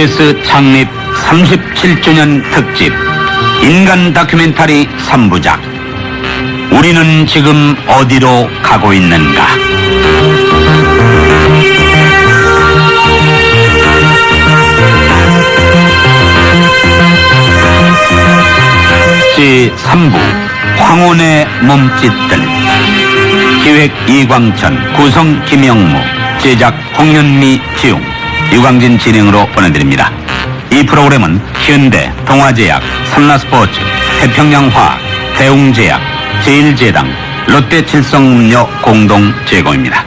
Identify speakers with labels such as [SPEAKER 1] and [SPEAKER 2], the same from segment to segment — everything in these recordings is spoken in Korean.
[SPEAKER 1] KBS 창립 37주년 특집 인간 다큐멘터리 3부작 우리는 지금 어디로 가고 있는가. 제3부 황혼의 몸짓들. 기획 이광천, 구성 김영무, 제작 홍현미, 지웅, 유광진 진행으로 보내드립니다. 이 프로그램은 현대, 동아제약, 삼라스포츠, 태평양화학, 대웅제약, 제일제당, 롯데칠성음료 공동 제공입니다.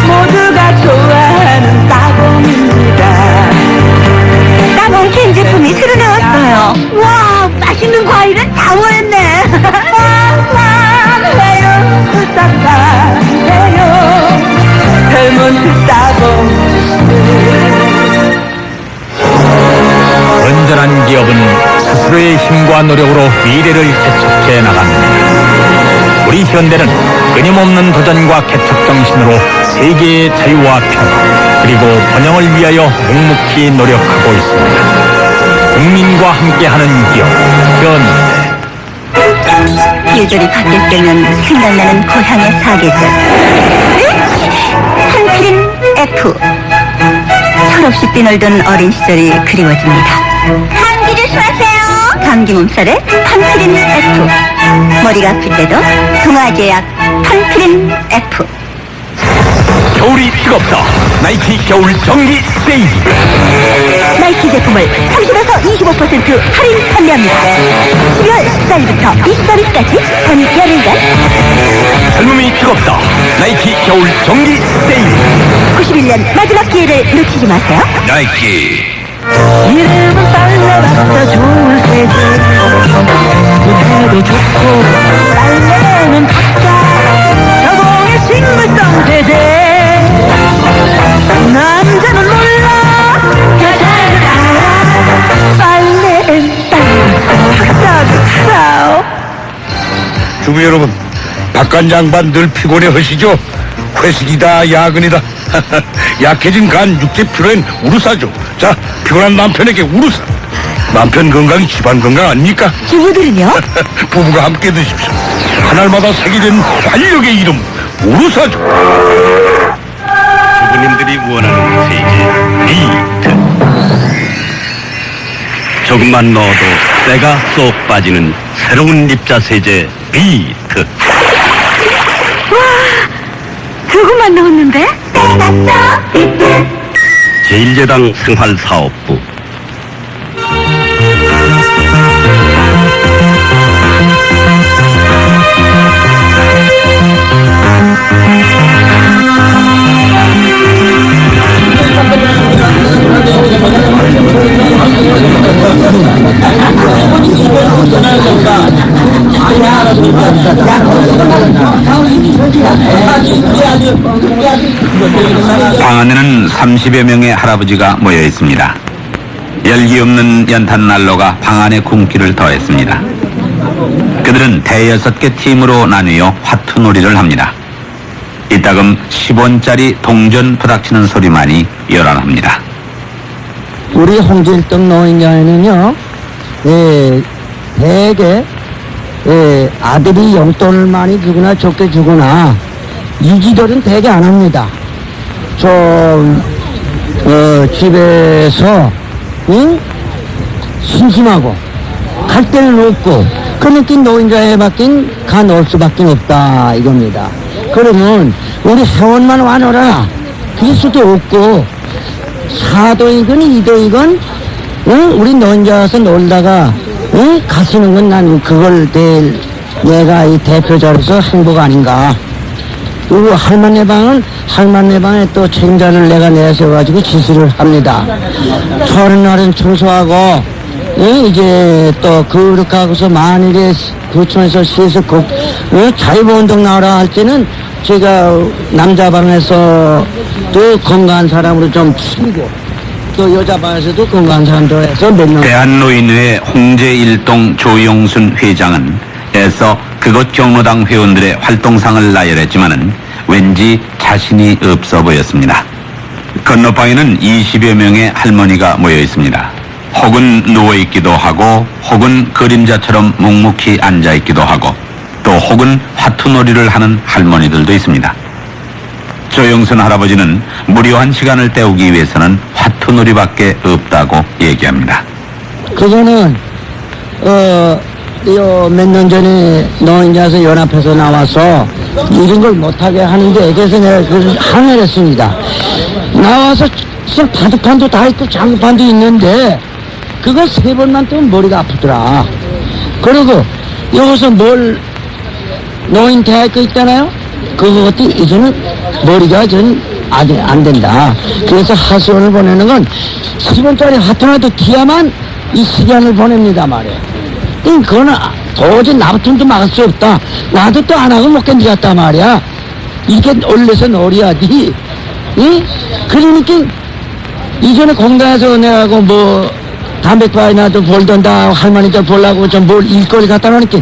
[SPEAKER 2] 모두가 좋아하는 따봉입니다. 따봉 캔 제품이 새로 나왔어요. 와, 맛있는 과일은 다 모였네. 해요, 싹싹해요. 헬몬트 따봉.
[SPEAKER 3] 온전한 기업은 스스로의 힘과 노력으로 미래를 개척해 나갑니다. 우리 현대는 끊임없는 도전과 개척 정신으로 세계의 자유와 평화 그리고 번영을 위하여 묵묵히 노력하고 있습니다. 국민과 함께하는 기업 현대.
[SPEAKER 2] 계절이 바뀔 때면 생각나는 고향의 사계절. 한필인 F. 철없이 뛰놀던 어린 시절이 그리워집니다. 감기 조심하세요. 감기 몸살에 판피린 F. 머리가 아플 때도 동아제약 판피린 F.
[SPEAKER 3] 겨울이 뜨겁다. 나이키 겨울 정기 세일.
[SPEAKER 2] 나이키 제품을 30에서 25% 할인 판매합니다. 12월 14일부터 24일까지 단 열흘간
[SPEAKER 3] 젊음이 뜨겁다. 나이키 겨울 정기 세일.
[SPEAKER 2] 91년 마지막 기회를 놓치지 마세요.
[SPEAKER 1] 나이키.
[SPEAKER 2] 이름은 빨래봤자 좋을 테지. 무대도 좋고 빨래는 각자 여공의 식물성 세대. 남자는 몰라 여자는 알아. 빨래는 각자도 살아.
[SPEAKER 4] 주부 여러분, 박간장반 늘 피곤해 하시죠? 회식이다 야근이다. 약해진 간 육체 피로엔 우루사죠. 자, 피곤한 남편에게 우루사. 남편 건강이 집안 건강 아닙니까?
[SPEAKER 2] 주부들은요?
[SPEAKER 4] 부부가 함께 드십시오. 하늘마다 새겨진 활력의 이름 우루사죠.
[SPEAKER 1] 주부님들이 원하는 세계 비트. 조금만 넣어도 때가 쏙 빠지는 새로운 입자 세제 비트.
[SPEAKER 2] 조금만 넣었는데? 맞죠?
[SPEAKER 1] 제일제당 생활사업부. 방 안에는 30여 명의 할아버지가 모여 있습니다. 열기 없는 연탄 난로가 방 안의 궁기를 더했습니다. 그들은 대여섯 개 팀으로 나뉘어 화투놀이를 합니다. 이따금 10원짜리 동전 부닥치는 소리만이 요란합니다.
[SPEAKER 5] 우리 홍길동 노인장에는요, 대개 아들이 용돈을 많이 주거나 적게 주거나 이지들은 대개 안 합니다. 좀 집에서 심심하고 갈 데는 없고 그러니까 노인자에 바뀐 가 놓을 수밖에 없다 이겁니다. 그러면 우리 세원만 와놓으라 그럴 수도 없고 사도이건 이도이건 우리 노인자 와서 놀다가 가시는 건 난 그걸 내가 이 대표자로서 행복 아닌가. 그리고 할머니 방은 할머니 방에 또 책임자를 내가 내세워가지고 지시를 합니다. 서른 날은 청소하고 이제 또 그렇게하고서 만일에 구청에서 시에서 자유보운동 나오라 할 때는 제가 남자 방에서 또 건강한 사람으로 좀 치고 또 여자 방에서도 건강한 사람들 해서 몇 명.
[SPEAKER 1] 대한노인회 홍제일동 조용순 회장은 애써 그곳 경로당 회원들의 활동상을 나열했지만은 왠지 자신이 없어 보였습니다. 건너방에는 20여 명의 할머니가 모여 있습니다. 혹은 누워 있기도 하고, 혹은 그림자처럼 묵묵히 앉아 있기도 하고, 또 혹은 화투놀이를 하는 할머니들도 있습니다. 조영순 할아버지는 무료한 시간을 때우기 위해서는 화투놀이밖에 없다고 얘기합니다.
[SPEAKER 5] 그거는 몇 년 전에 노인자에서 연합해서 나와서 이런 걸 못하게 하는데, 그래서 내가 그걸 항의를 했습니다. 나와서 바둑판도 다 있고 장구판도 있는데 그거 3번만 뜨면 머리가 아프더라. 그리고 여기서 노인 대학교 있잖아요. 그것도 이제는 머리가 전 아직 안 된다. 그래서 하수원을 보내는 건 10원짜리 하트라도 뒤야만 이 시간을 보냅니다 말이에요. 그거는 도저히 나부터도 막을 수 없다. 나도 또 안 하고 못 견디겠다 말이야. 이게 올려서 놀이야지. 응? 그러니까 이전에 공단에서 내가 뭐 담배바이나도 볼던다 할머니들 보려고 좀 뭘 일거리 갖다 놓으니까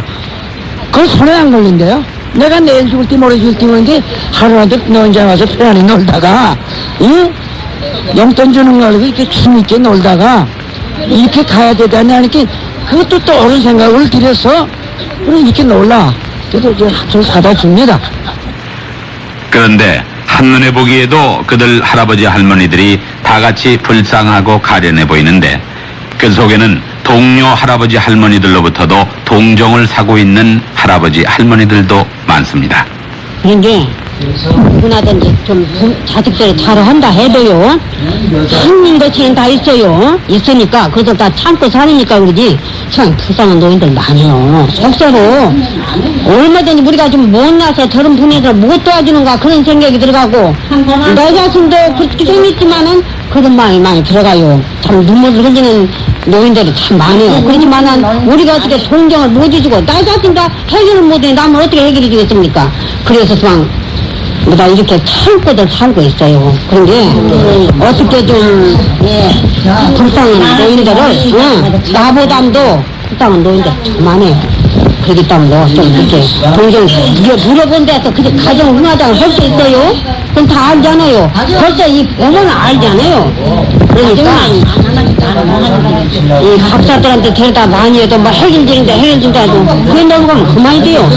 [SPEAKER 5] 그건 손에 안 걸린대요. 내가 내일 죽을지 모레 죽을지 모르는데 하루라도 너 혼자 와서 편안히 놀다가, 응? 용돈 주는 거 이렇게 춤있게 놀다가 이렇게 가야 되다니 하니까 그것도 또 옳은 생각을 들여서 그럼 이렇게 놀라. 그래서 이제 좀 사다 줍니다.
[SPEAKER 1] 그런데 한눈에 보기에도 그들 할아버지 할머니들이 다 같이 불쌍하고 가련해 보이는데, 그 속에는 동료 할아버지 할머니들로부터도 동정을 사고 있는 할아버지 할머니들도 많습니다.
[SPEAKER 2] 그런데 누구나든지 좀 자식들을 잘 한다 해도요, 한인 것처럼 다 있으니까 그것도 다 참고 사니까 그러지. 참 불쌍한 노인들 많아요. 속사로 얼마든지 우리가 좀 못나서 저런 분위기를 못 도와주는가 그런 생각이 들어가고, 내 자신도 그렇게 생겼지만은 그런 마음이 많이 들어가요. 참 눈물을 흘리는 노인들이 참 많아요. 그렇지만은 우리가 어떻게 동정을 못 해주고 나 자신도 해결을 못해 남을 어떻게 해결해 주겠습니까? 그래서 막 나 이렇게 참고도 살고 있어요. 그런데 어떻게 좀 불쌍한 노인들을 나보다도 불쌍한 노인들 참 많아요. 그렇기 때문에 좀 이렇게 동정 이게 물어본 데서 그게 가정 흥하장을 할 수 있어요? 그건 다 알잖아요. 벌써 이 어머는 알잖아요. 그러니까 이 박사들한테 데려다 많이 해도 뭐 해결진다 해도 그게 너무 가면 그만이 돼요.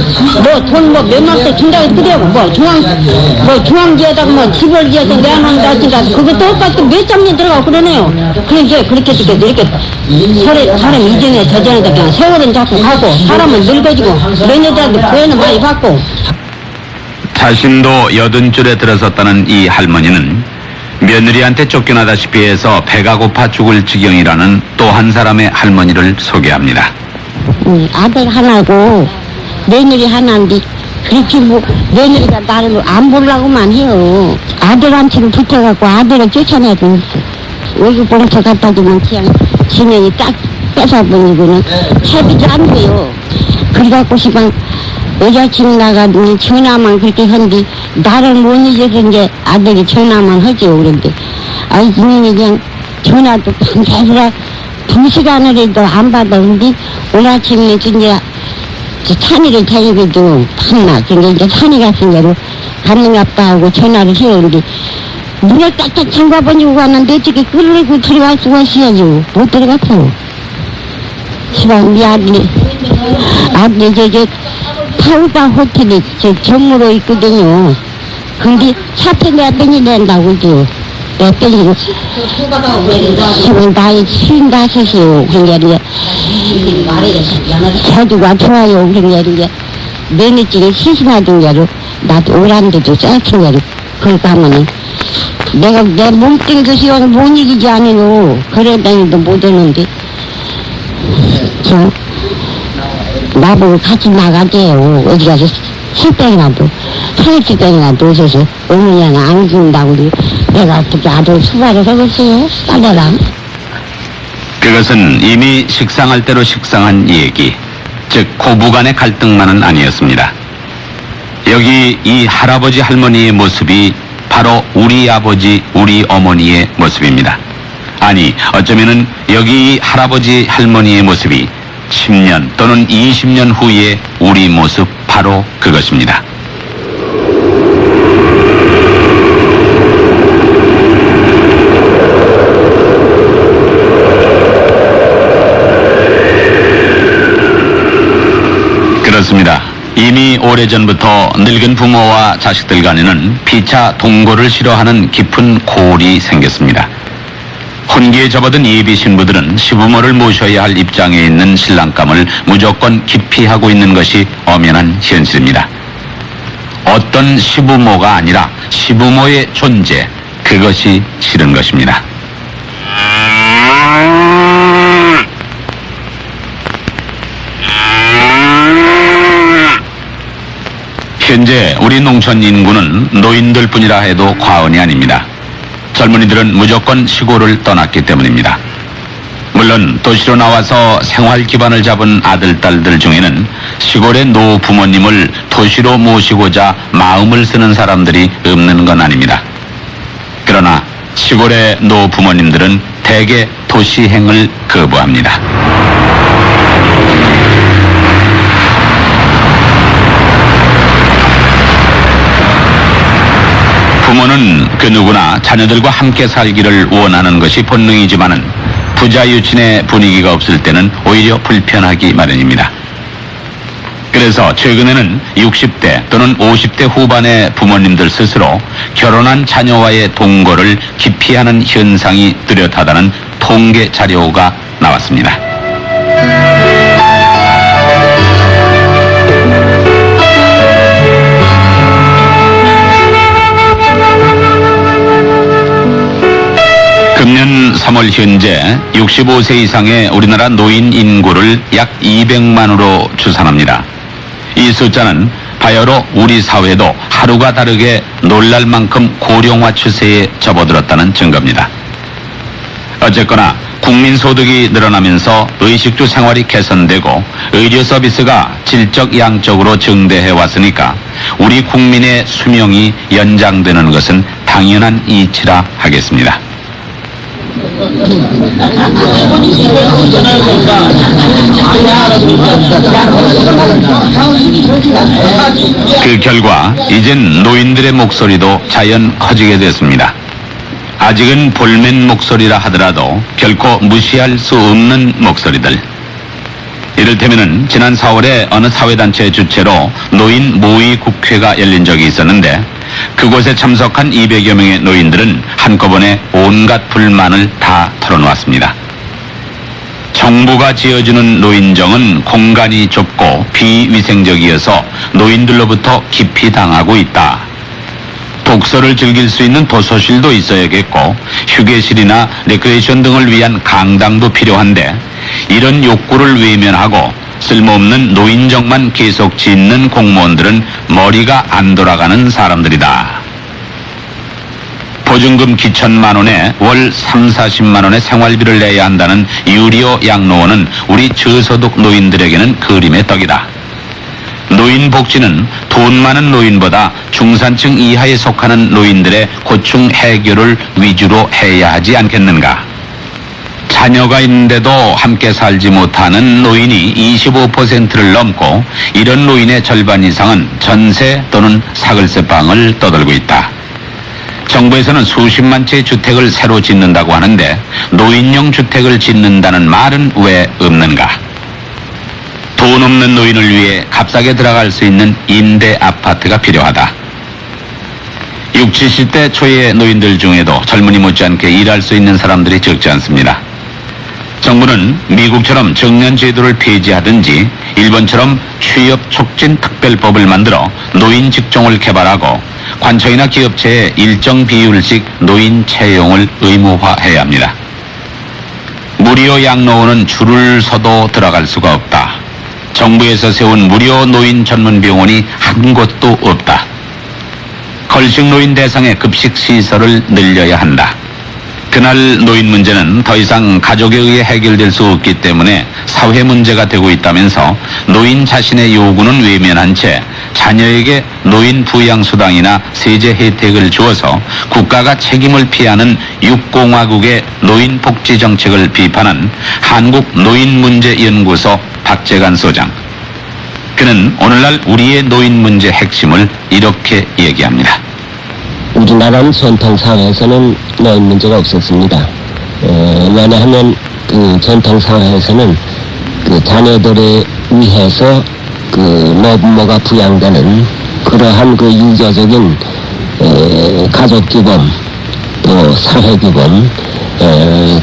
[SPEAKER 2] 뭐 돈 뭐 몇만원 준다고 그래요. 뭐 중앙지에다가 뭐 집을 지어서 내놓는다 진다 그거 똑같이 몇trăm 년 들어가고 그러네요. 그러니까 그렇게 이렇게 사람 이전에 저전에도 그냥 세월은 자꾸 가고 사람은 늙어지고 매년들한테 구애는 많이 받고.
[SPEAKER 1] 자신도 80줄에 들어섰다는 이 할머니는 며느리한테 쫓겨나다시피 해서 배가 고파 죽을 지경이라는 또 한 사람의 할머니를 소개합니다.
[SPEAKER 2] 아들 하나고 며느리 하나인데 그렇게 뭐 며느리가 나를 안 보려고만 해요. 아들한테는 붙어갖고 아들을 쫓아내고 월급 봉투 갖다 주면 그냥 지면이 딱 뺏어버리고는 채비도 안 돼요. 그래갖고 시방 여자친구 나가더니 전화만 그렇게 한디 나를 못 잊어서 이제 아들이 전화만 하죠. 그런데 아이 그냥 전화도 반대로 2시간을 안 받았는데 오늘 아침에 이제 산이를 데리고도 판나. 근데 이제 산이 같은 데로 갔는갑다 하고 전화를 해요. 근데 문을 딱딱 잠가버리고 갔는데 어떻게 끌고 들어갈 수가 있어야죠. 못 들어갔어. 시방 우리 아들이 저기 타우다 호텔에 정무로 있거든요. 근데 차트 내가 땡겨낸다고 그죠. 내가 땡기고 지금 나이 75이요. 그러니까 자주가 좋아요. 그러니까 면허증이 시신하던 게로 나도 오란데도 쌀킨 게로 그러니까 하면은 내가 내 몸뚱이 그 시간을 못 이기지 않아요. 그러다니도 못 오는데 저 나보고 같이 나가재요. 어디 가서 술병이라도 사육집병이라도 오셔서 어머니는 안 준다고 그래요. 내가 어떻게 아들 수발을 하겠어요? 딸애랑.
[SPEAKER 1] 그것은 이미 식상할 대로 식상한 얘기, 즉 고부간의 갈등만은 아니었습니다. 여기 이 할아버지 할머니의 모습이 바로 우리 아버지 우리 어머니의 모습입니다. 아니 어쩌면은 여기 이 할아버지 할머니의 모습이 10년 또는 20년 후의 우리 모습 바로 그것입니다. 그렇습니다. 이미 오래전부터 늙은 부모와 자식들 간에는 피차 동거를 싫어하는 깊은 고울이 생겼습니다. 혼기에 접어든 예비 신부들은 시부모를 모셔야 할 입장에 있는 신랑감을 무조건 기피하고 있는 것이 엄연한 현실입니다. 어떤 시부모가 아니라 시부모의 존재, 그것이 싫은 것입니다. 현재 우리 농촌 인구는 노인들 뿐이라 해도 과언이 아닙니다. 젊은이들은 무조건 시골을 떠났기 때문입니다. 물론 도시로 나와서 생활 기반을 잡은 아들, 딸들 중에는 시골의 노 부모님을 도시로 모시고자 마음을 쓰는 사람들이 없는 건 아닙니다. 그러나 시골의 노 부모님들은 대개 도시행을 거부합니다. 부모는 그 누구나 자녀들과 함께 살기를 원하는 것이 본능이지만은 부자 유친의 분위기가 없을 때는 오히려 불편하기 마련입니다. 그래서 최근에는 60대 또는 50대 후반의 부모님들 스스로 결혼한 자녀와의 동거를 기피하는 현상이 뚜렷하다는 통계 자료가 나왔습니다. 금년 3월 현재 65세 이상의 우리나라 노인 인구를 약 200만으로 추산합니다. 이 숫자는 바야흐로 우리 사회도 하루가 다르게 놀랄 만큼 고령화 추세에 접어들었다는 증거입니다. 어쨌거나 국민 소득이 늘어나면서 의식주 생활이 개선되고 의료 서비스가 질적 양적으로 증대해 왔으니까 우리 국민의 수명이 연장되는 것은 당연한 이치라 하겠습니다. 그 결과 이젠 노인들의 목소리도 자연 커지게 됐습니다. 아직은 볼멘 목소리라 하더라도 결코 무시할 수 없는 목소리들. 이를테면은 지난 4월에 어느 사회단체 주최로 노인 모의 국회가 열린 적이 있었는데 그곳에 참석한 200여 명의 노인들은 한꺼번에 온갖 불만을 다 털어놓았습니다. 정부가 지어주는 노인정은 공간이 좁고 비위생적이어서 노인들로부터 기피 당하고 있다. 독서를 즐길 수 있는 도서실도 있어야겠고 휴게실이나 레크레이션 등을 위한 강당도 필요한데 이런 욕구를 외면하고 쓸모없는 노인정만 계속 짓는 공무원들은 머리가 안 돌아가는 사람들이다. 보증금 기천만 원에 월 3, 40만 원의 생활비를 내야 한다는 유리오 양로원은 우리 저소득 노인들에게는 그림의 떡이다. 노인 복지는 돈 많은 노인보다 중산층 이하에 속하는 노인들의 고충 해결을 위주로 해야 하지 않겠는가? 자녀가 있는데도 함께 살지 못하는 노인이 25%를 넘고 이런 노인의 절반 이상은 전세 또는 사글세방을 떠들고 있다. 정부에서는 수십만 채의 주택을 새로 짓는다고 하는데 노인용 주택을 짓는다는 말은 왜 없는가? 돈 없는 노인을 위해 값싸게 들어갈 수 있는 임대 아파트가 필요하다. 60, 70대 초의 노인들 중에도 젊은이 못지않게 일할 수 있는 사람들이 적지 않습니다. 정부는 미국처럼 정년 제도를 폐지하든지 일본처럼 취업 촉진 특별법을 만들어 노인 직종을 개발하고 관청이나 기업체에 일정 비율씩 노인 채용을 의무화해야 합니다. 무료 양로원은 줄을 서도 들어갈 수가 없다. 정부에서 세운 무료 노인 전문 병원이 한 곳도 없다. 걸식 노인 대상의 급식 시설을 늘려야 한다. 그날 노인 문제는 더 이상 가족에 의해 해결될 수 없기 때문에 사회 문제가 되고 있다면서 노인 자신의 요구는 외면한 채 자녀에게 노인 부양수당이나 세제 혜택을 주어서 국가가 책임을 피하는 육공화국의 노인 복지 정책을 비판한 한국노인문제연구소 박재관 소장. 그는 오늘날 우리의 노인 문제 핵심을 이렇게 얘기합니다.
[SPEAKER 6] 우리나라는 전통사회에서는 노인 문제가 없었습니다. 왜냐하면 그 전통사회에서는 그 자녀들에 위해서 그 노부모가 부양되는 그러한 그 유교적인 가족규범 또 사회규범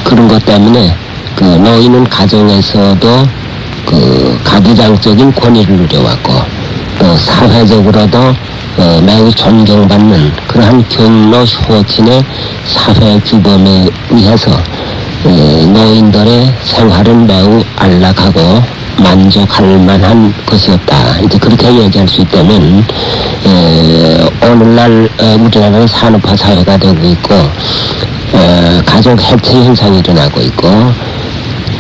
[SPEAKER 6] 그런 것 때문에 그 노인은 가정에서도 그 가부장적인 권위를 누려왔고 또 사회적으로도 매우 존경받는 그러한 경로 효친의 사회규범에 의해서 노인들의 생활은 매우 안락하고 만족할 만한 것이었다. 이제 그렇게 얘기할 수 있다면 오늘날 우리나라는 산업화 사회가 되고 있고 가족 해체 현상이 일어나고 있고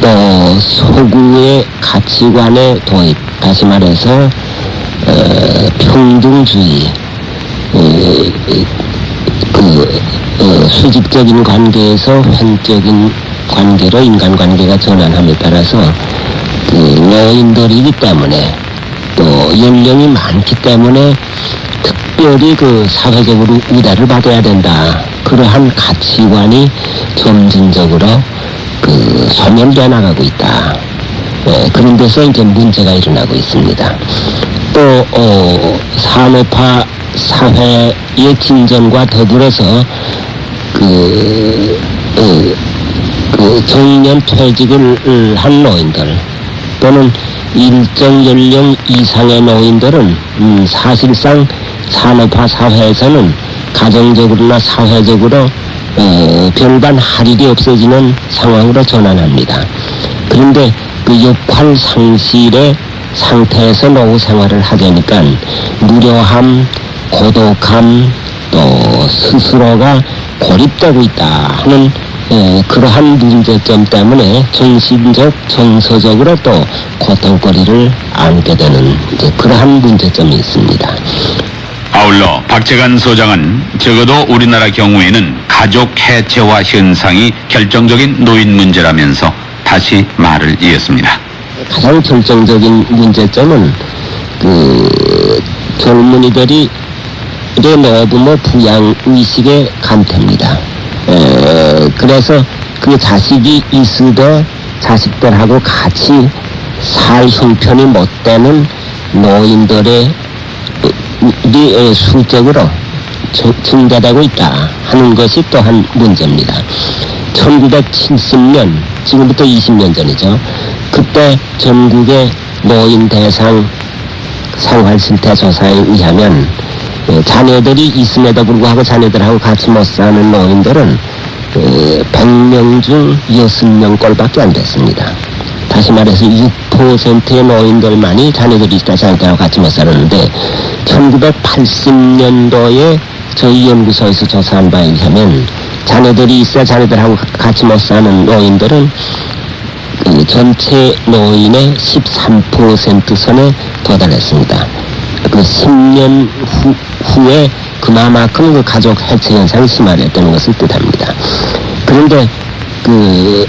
[SPEAKER 6] 또 소구의 가치관의 도입, 다시 말해서 평등주의, 수직적인 관계에서 횡적인 관계로 인간관계가 전환함에 따라서 그 노인들이기 때문에 또 연령이 많기 때문에 특별히 그 사회적으로 우대를 받아야 된다. 그러한 가치관이 점진적으로 그 소멸되어 나가고 있다. 그런 데서 이제 문제가 일어나고 있습니다. 또 산업화 사회의 진전과 더불어서 그 정년 퇴직을 한 노인들 또는 일정 연령 이상의 노인들은 사실상 산업화 사회에서는 가정적으로나 사회적으로 별반 할 일이 없어지는 상황으로 전환합니다. 그런데 그 역할 상실의 상태에서 노후 생활을 하려니까 무료함, 고독함, 또 스스로가 고립되고 있다 하는 그러한 문제점 때문에 정신적, 정서적으로 또 고통거리를 안게 되는 이제 그러한 문제점이 있습니다.
[SPEAKER 1] 아울러 박재관 소장은 적어도 우리나라 경우에는 가족 해체화 현상이 결정적인 노인 문제라면서 다시 말을 이었습니다.
[SPEAKER 6] 가장 결정적인 문제점은 그 젊은이들이 노부모 부양 의식의 감퇴입니다. 그래서 그 자식이 있어도 자식들하고 같이 살 형편이 못 되는 노인들의 수적으로 증가되고 있다 하는 것이 또한 문제입니다. 1970년, 지금부터 20년 전이죠. 그때 전국의 노인 대상 생활실태 조사에 의하면 자녀들이 있음에도 불구하고 자녀들하고 같이 못 사는 노인들은 100명 중 6명꼴밖에 안 됐습니다. 다시 말해서 6%의 노인들만이 자녀들이 있다 자녀들하고 같이 못 살았는데 1980년도에 저희 연구소에서 조사한 바에 의하면 자녀들이 있어 자녀들하고 같이 못 사는 노인들은 그 전체 노인의 13% 선에 도달했습니다. 그 10년 후에 그만큼 그 가족 해체 현상이 심화됐다는 것을 뜻합니다. 그런데 그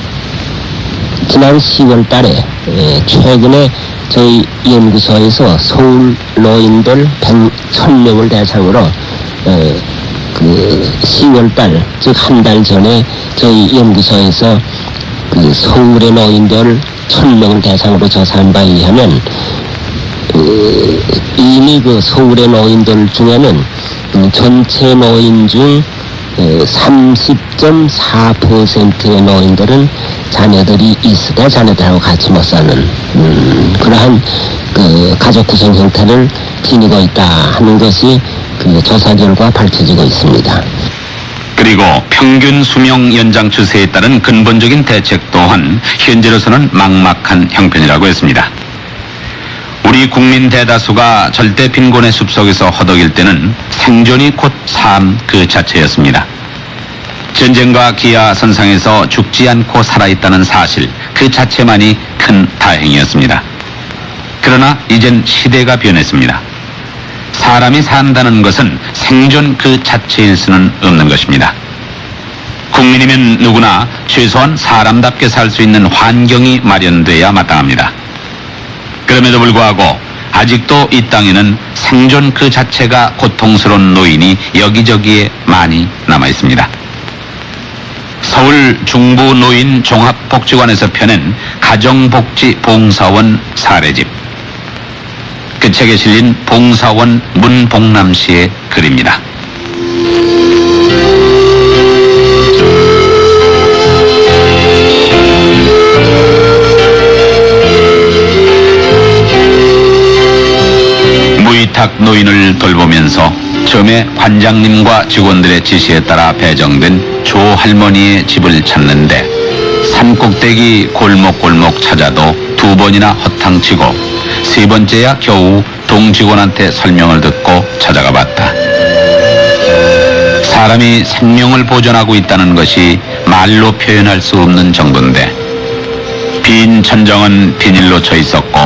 [SPEAKER 6] 지난 10월 달에 최근에 저희 연구소에서 서울 노인들 1,000명을 대상으로 그 10월 달, 즉 한 달 전에 저희 연구소에서 그 서울의 노인들 1,000명을 대상으로 조사한 바에 의하면 이미 그 서울의 노인들 중에는 전체 노인 중 30.4%의 노인들은 자녀들이 있으되 자녀들하고 같이 못 사는 그러한 그 가족 구성 형태를 지니고 있다 하는 것이 그 조사 결과 밝혀지고 있습니다.
[SPEAKER 1] 그리고 평균 수명 연장 추세에 따른 근본적인 대책 또한 현재로서는 막막한 형편이라고 했습니다. 우리 국민 대다수가 절대 빈곤의 숲속에서 허덕일 때는 생존이 곧 삶 그 자체였습니다. 전쟁과 기아 선상에서 죽지 않고 살아있다는 사실 그 자체만이 큰 다행이었습니다. 그러나 이젠 시대가 변했습니다. 사람이 산다는 것은 생존 그 자체일 수는 없는 것입니다. 국민이면 누구나 최소한 사람답게 살 수 있는 환경이 마련돼야 마땅합니다. 그럼에도 불구하고 아직도 이 땅에는 생존 그 자체가 고통스러운 노인이 여기저기에 많이 남아 있습니다. 서울 중부 노인 종합복지관에서 펴낸 가정복지 봉사원 사례집. 그 책에 실린 봉사원 문봉남 씨의 글입니다. 무위탁 노인을 돌보면서 처음에 관장님과 직원들의 지시에 따라 배정된 조 할머니의 집을 찾는데 산꼭대기 골목골목 찾아도 2번이나 허탕치고 3번째야 겨우 동직원한테 설명을 듣고 찾아가 봤다. 사람이 생명을 보존하고 있다는 것이 말로 표현할 수 없는 정도인데 빈 천정은 비닐로 쳐 있었고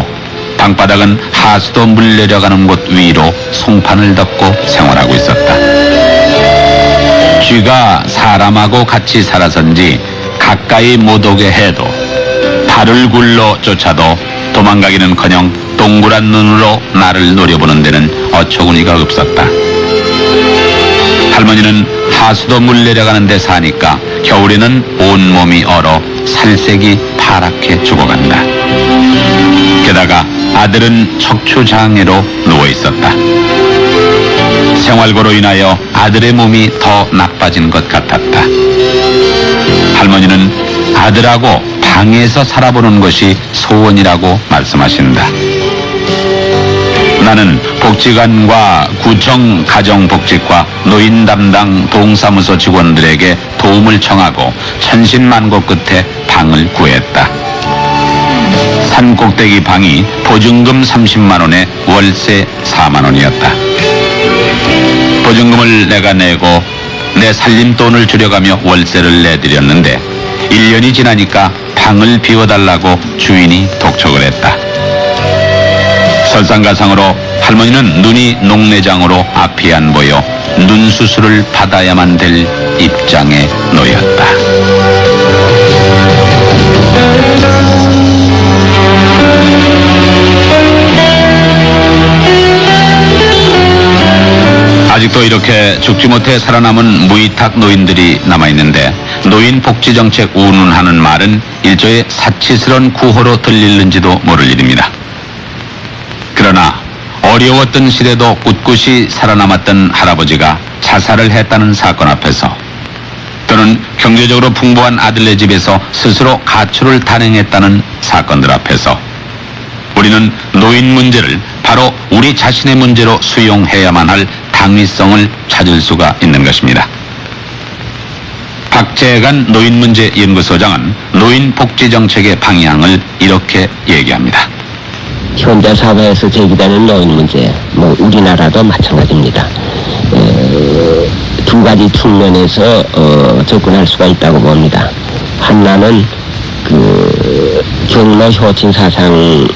[SPEAKER 1] 방바닥은 하수도 물 내려가는 곳 위로 송판을 덮고 생활하고 있었다. 쥐가 사람하고 같이 살아선지 가까이 못 오게 해도 발을 굴러 쫓아도 도망가기는커녕 동그란 눈으로 나를 노려보는 데는 어처구니가 없었다. 할머니는 하수도 물 내려가는 데 사니까 겨울에는 온몸이 얼어 살색이 파랗게 죽어간다. 게다가 아들은 척추장애로 누워있었다. 생활고로 인하여 아들의 몸이 더 나빠진 것 같았다. 할머니는 아들하고 방에서 살아보는 것이 소원이라고 말씀하신다. 나는 복지관과 구청 가정복지과 노인 담당 동사무소 직원들에게 도움을 청하고 천신만고 끝에 방을 구했다. 산꼭대기 방이 보증금 30만 원에 월세 4만 원이었다. 보증금을 내가 내고 내 살림돈을 줄여가며 월세를 내드렸는데 1년이 지나니까 방을 비워달라고 주인이 독촉을 했다. 설상가상으로 할머니는 눈이 녹내장으로 앞이 안 보여 눈 수술을 받아야만 될 입장에 놓였다. 아직도 이렇게 죽지 못해 살아남은 무위탁 노인들이 남아있는데 노인복지정책 운운하는 말은 일종의 사치스러운 구호로 들리는지도 모를 일입니다. 그러나 어려웠던 시대도 꿋꿋이 살아남았던 할아버지가 자살을 했다는 사건 앞에서 또는 경제적으로 풍부한 아들네 집에서 스스로 가출을 단행했다는 사건들 앞에서 우리는 노인 문제를 바로 우리 자신의 문제로 수용해야만 할 당위성을 찾을 수가 있는 것입니다. 박재간 노인문제연구소장은 노인복지정책의 방향을 이렇게 얘기합니다.
[SPEAKER 6] 현대 사회에서 제기되는 노인 문제, 우리나라도 마찬가지입니다. 두 가지 측면에서 접근할 수가 있다고 봅니다. 하나는 경로 효친 사상을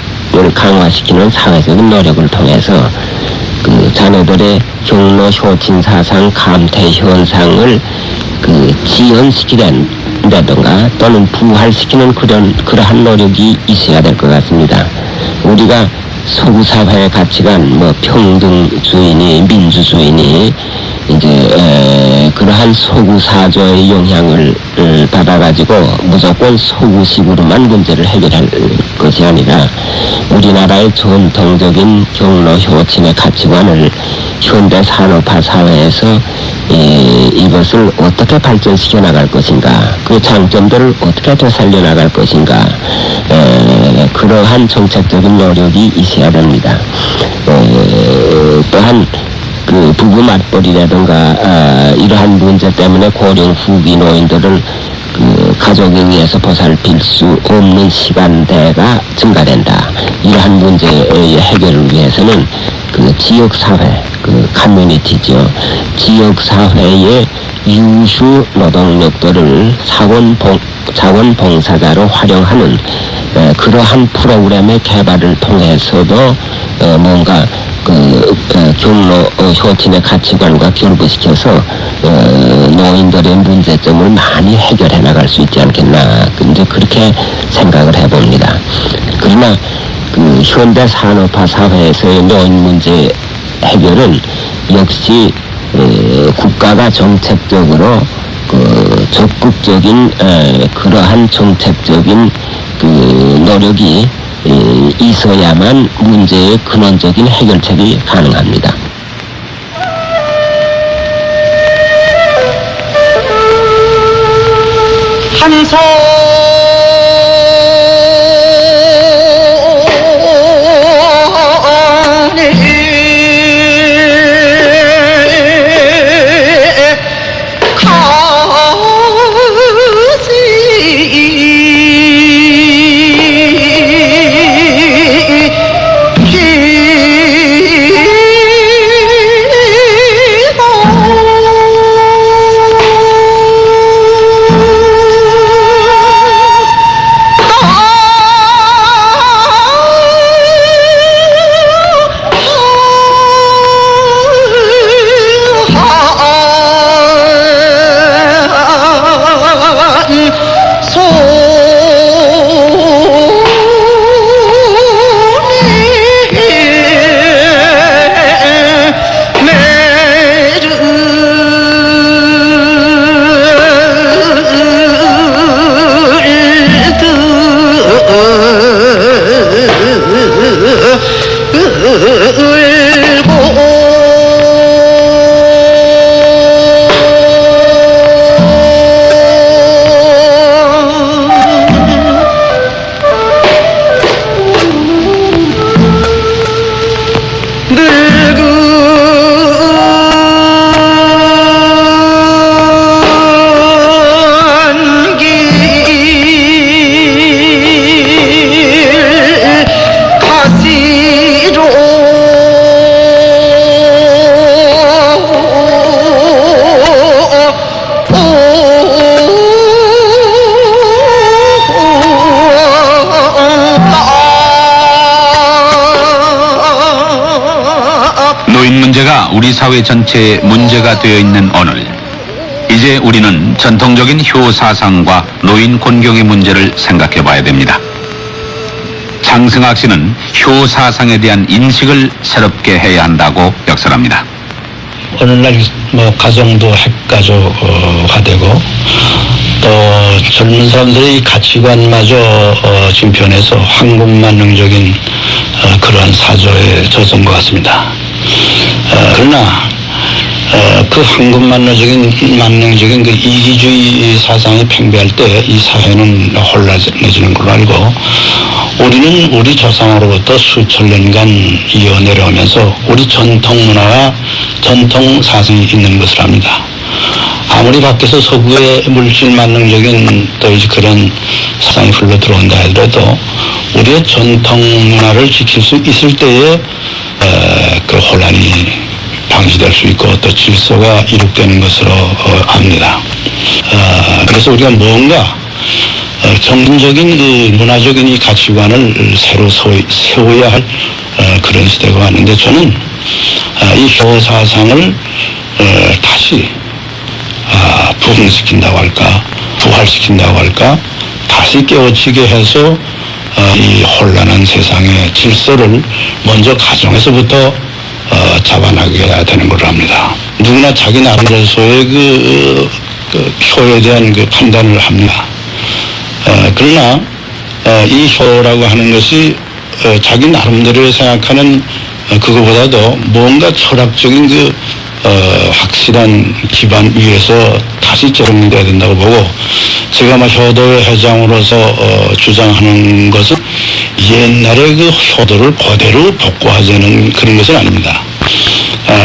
[SPEAKER 6] 강화시키는 사회적인 노력을 통해서 자녀들의 경로 효친 사상 감퇴 현상을 지연시키려든가 또는 부활시키는 그러한 노력이 있어야 될 것 같습니다. 우리가 서구 사회의 가치관, 평등주의니 민주주의니 이제 그러한 서구 사조의 영향을 받아가지고 무조건 서구식으로만 문제를 해결할 것이 아니라 우리나라의 전통적인 경로 효친의 가치관을 현대 산업화 사회에서 이것을 어떻게 발전시켜 나갈 것인가, 그 장점들을 어떻게 되살려 나갈 것인가, 그러한 정책적인 노력이 있어야 됩니다. 또한 부부 맞벌이라든가 이러한 문제 때문에 고령 후기 노인들을 가족에 의해서 보살필 수 없는 시간대가 증가된다. 이러한 문제의 해결을 위해서는 지역사회, 커뮤니티죠. 지역사회의 유수 노동력들을 자원봉사자로 활용하는 그러한 프로그램의 개발을 통해서도 뭔가 경로 효친의 가치관과 결부시켜서 노인들의 문제점을 많이 해결해 나갈 수 있지 않겠나, 이제 그렇게 생각을 해봅니다. 그러나 현대 산업화 사회에서의 노인 문제 해결은 역시 국가가 정책적으로 적극적인 그러한 정책적인 노력이 있어야만 문제의 근원적인 해결책이 가능합니다.
[SPEAKER 7] 한손
[SPEAKER 1] 노인 문제가 우리 사회 전체의 문제가 되어 있는 오늘, 이제 우리는 전통적인 효 사상과 노인 곤경의 문제를 생각해 봐야 됩니다. 장승학 씨는 효 사상에 대한 인식을 새롭게 해야 한다고 역설합니다.
[SPEAKER 8] 오늘날 가정도 핵가족화 되고 또 젊은 사람들의 가치관마저 지금 변해서 황금만능적인 그러한 사조에 젖은 것 같습니다. 그러나 그 황금만능적인 그 이기주의 사상이 팽배할 때 이 사회는 혼란해지는 걸로 알고, 우리는 우리 조상으로부터 수천 년간 이어 내려오면서 우리 전통 문화와 전통 사상이 있는 것을 압니다. 아무리 밖에서 서구의 물질 만능적인 또 이제 그런 사상이 흘러 들어온다 하더라도 우리의 전통 문화를 지킬 수 있을 때에 그 혼란이 방지될 수 있고 또 질서가 이룩되는 것으로 압니다. 그래서 우리가 뭔가 정신적인 그 문화적인 이 가치관을 새로 세워야 할 그런 시대가 왔는데, 저는 이 효 사상을 다시 부흥시킨다고 할까, 부활시킨다고 할까, 다시 깨우치게 해서 이 혼란한 세상의 질서를 먼저 가정에서부터 잡아나가야 되는 걸 합니다. 누구나 자기 나름대로서의 그 효에 대한 그 판단을 합니다. 그러나 이 효라고 하는 것이 자기 나름대로 생각하는 그거보다도 뭔가 철학적인 그 확실한 기반 위에서 다시 재정리돼야 된다고 보고, 제가 효도회 회장으로서 주장하는 것은 옛날의 그 효도를 그대로 복구하자는 그런 것은 아닙니다.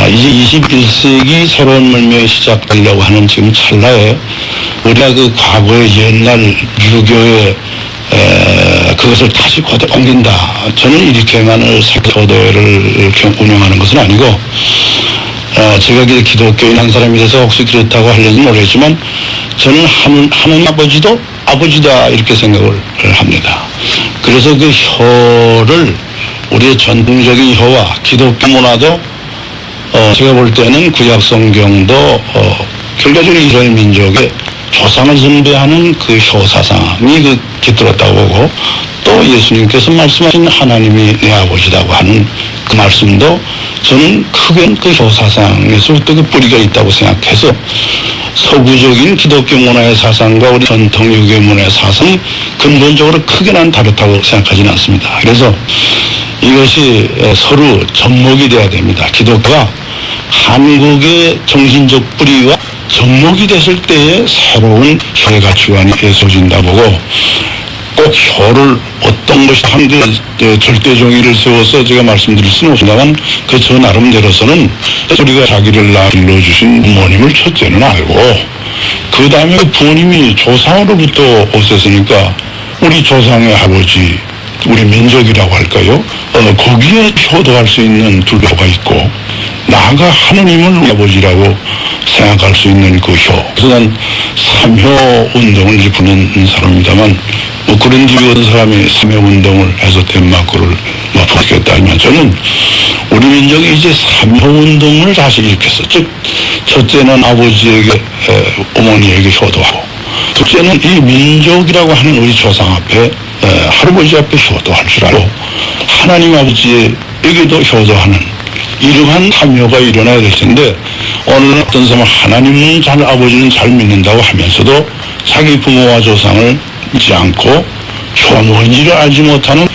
[SPEAKER 8] 이제 21세기 새로운 문명이 시작되려고 하는 지금 찰나에 우리가 그 과거의 옛날 유교의 그것을 다시 그대로 옮긴다, 저는 이렇게만을 효도회를 운영하는 것은 아니고, 제가 기독교인 한 사람이 돼서 혹시 그렇다고 하려는지 모르겠지만, 저는 하나님 아버지도 아버지다 이렇게 생각을 합니다. 그래서 그 효를, 우리의 전통적인 효와 기독교 문화도 제가 볼 때는 구약 성경도 결과적으로 이스라엘 민족의 조상을 숭배하는 그 효 사상이 깃들었다고 보고, 또 예수님께서 말씀하신 하나님이 내 아버지라고 하는 그 말씀도 저는 크게 그 효 사상에서부터 그 뿌리가 있다고 생각해서 서구적인 기독교 문화의 사상과 우리 전통 유교 문화의 사상이 근본적으로 크게 난 다르다고 생각하지는 않습니다. 그래서 이것이 서로 접목이 돼야 됩니다. 기독교가 한국의 정신적 뿌리와 접목이 됐을 때에 새로운 혈의 가치관이 세워진다 보고, 꼭 혀를 어떤 것이 한데 절대 정의를 세워서 제가 말씀드릴 수는 없습니다만, 그 저 나름대로서는 우리가 자기를 길러주신 부모님을 첫째는 알고, 그 다음에 부모님이 조상으로부터 오셨으니까 우리 조상의 아버지, 우리 민족이라고 할까요? 거기에 효도할 수 있는 둘레가 있고, 나아가 하느님을 아버지라고 생각할 수 있는 그 효. 그래서 난 삼효 운동을 이제 부르는 사람입니다만, 뭐 그런 집에 어떤 사람이 삼효 운동을 해서 덴마크를 부르겠다 하면, 저는 우리 민족이 이제 삼효 운동을 다시 일으켰어. 즉, 첫째는 아버지에게, 어머니에게 효도하고, 둘째는 이 민족이라고 하는 우리 조상 앞에, 할아버지 앞에 효도할 줄 알고, 하나님 아버지에게도 효도하는 이러한 참여가 일어나야 될 텐데, 오늘 어떤 사람은 하나님은 잘, 아버지는 잘 믿는다고 하면서도 자기 부모와 조상을 믿지 않고 효가 뭔지를 알지 못하는,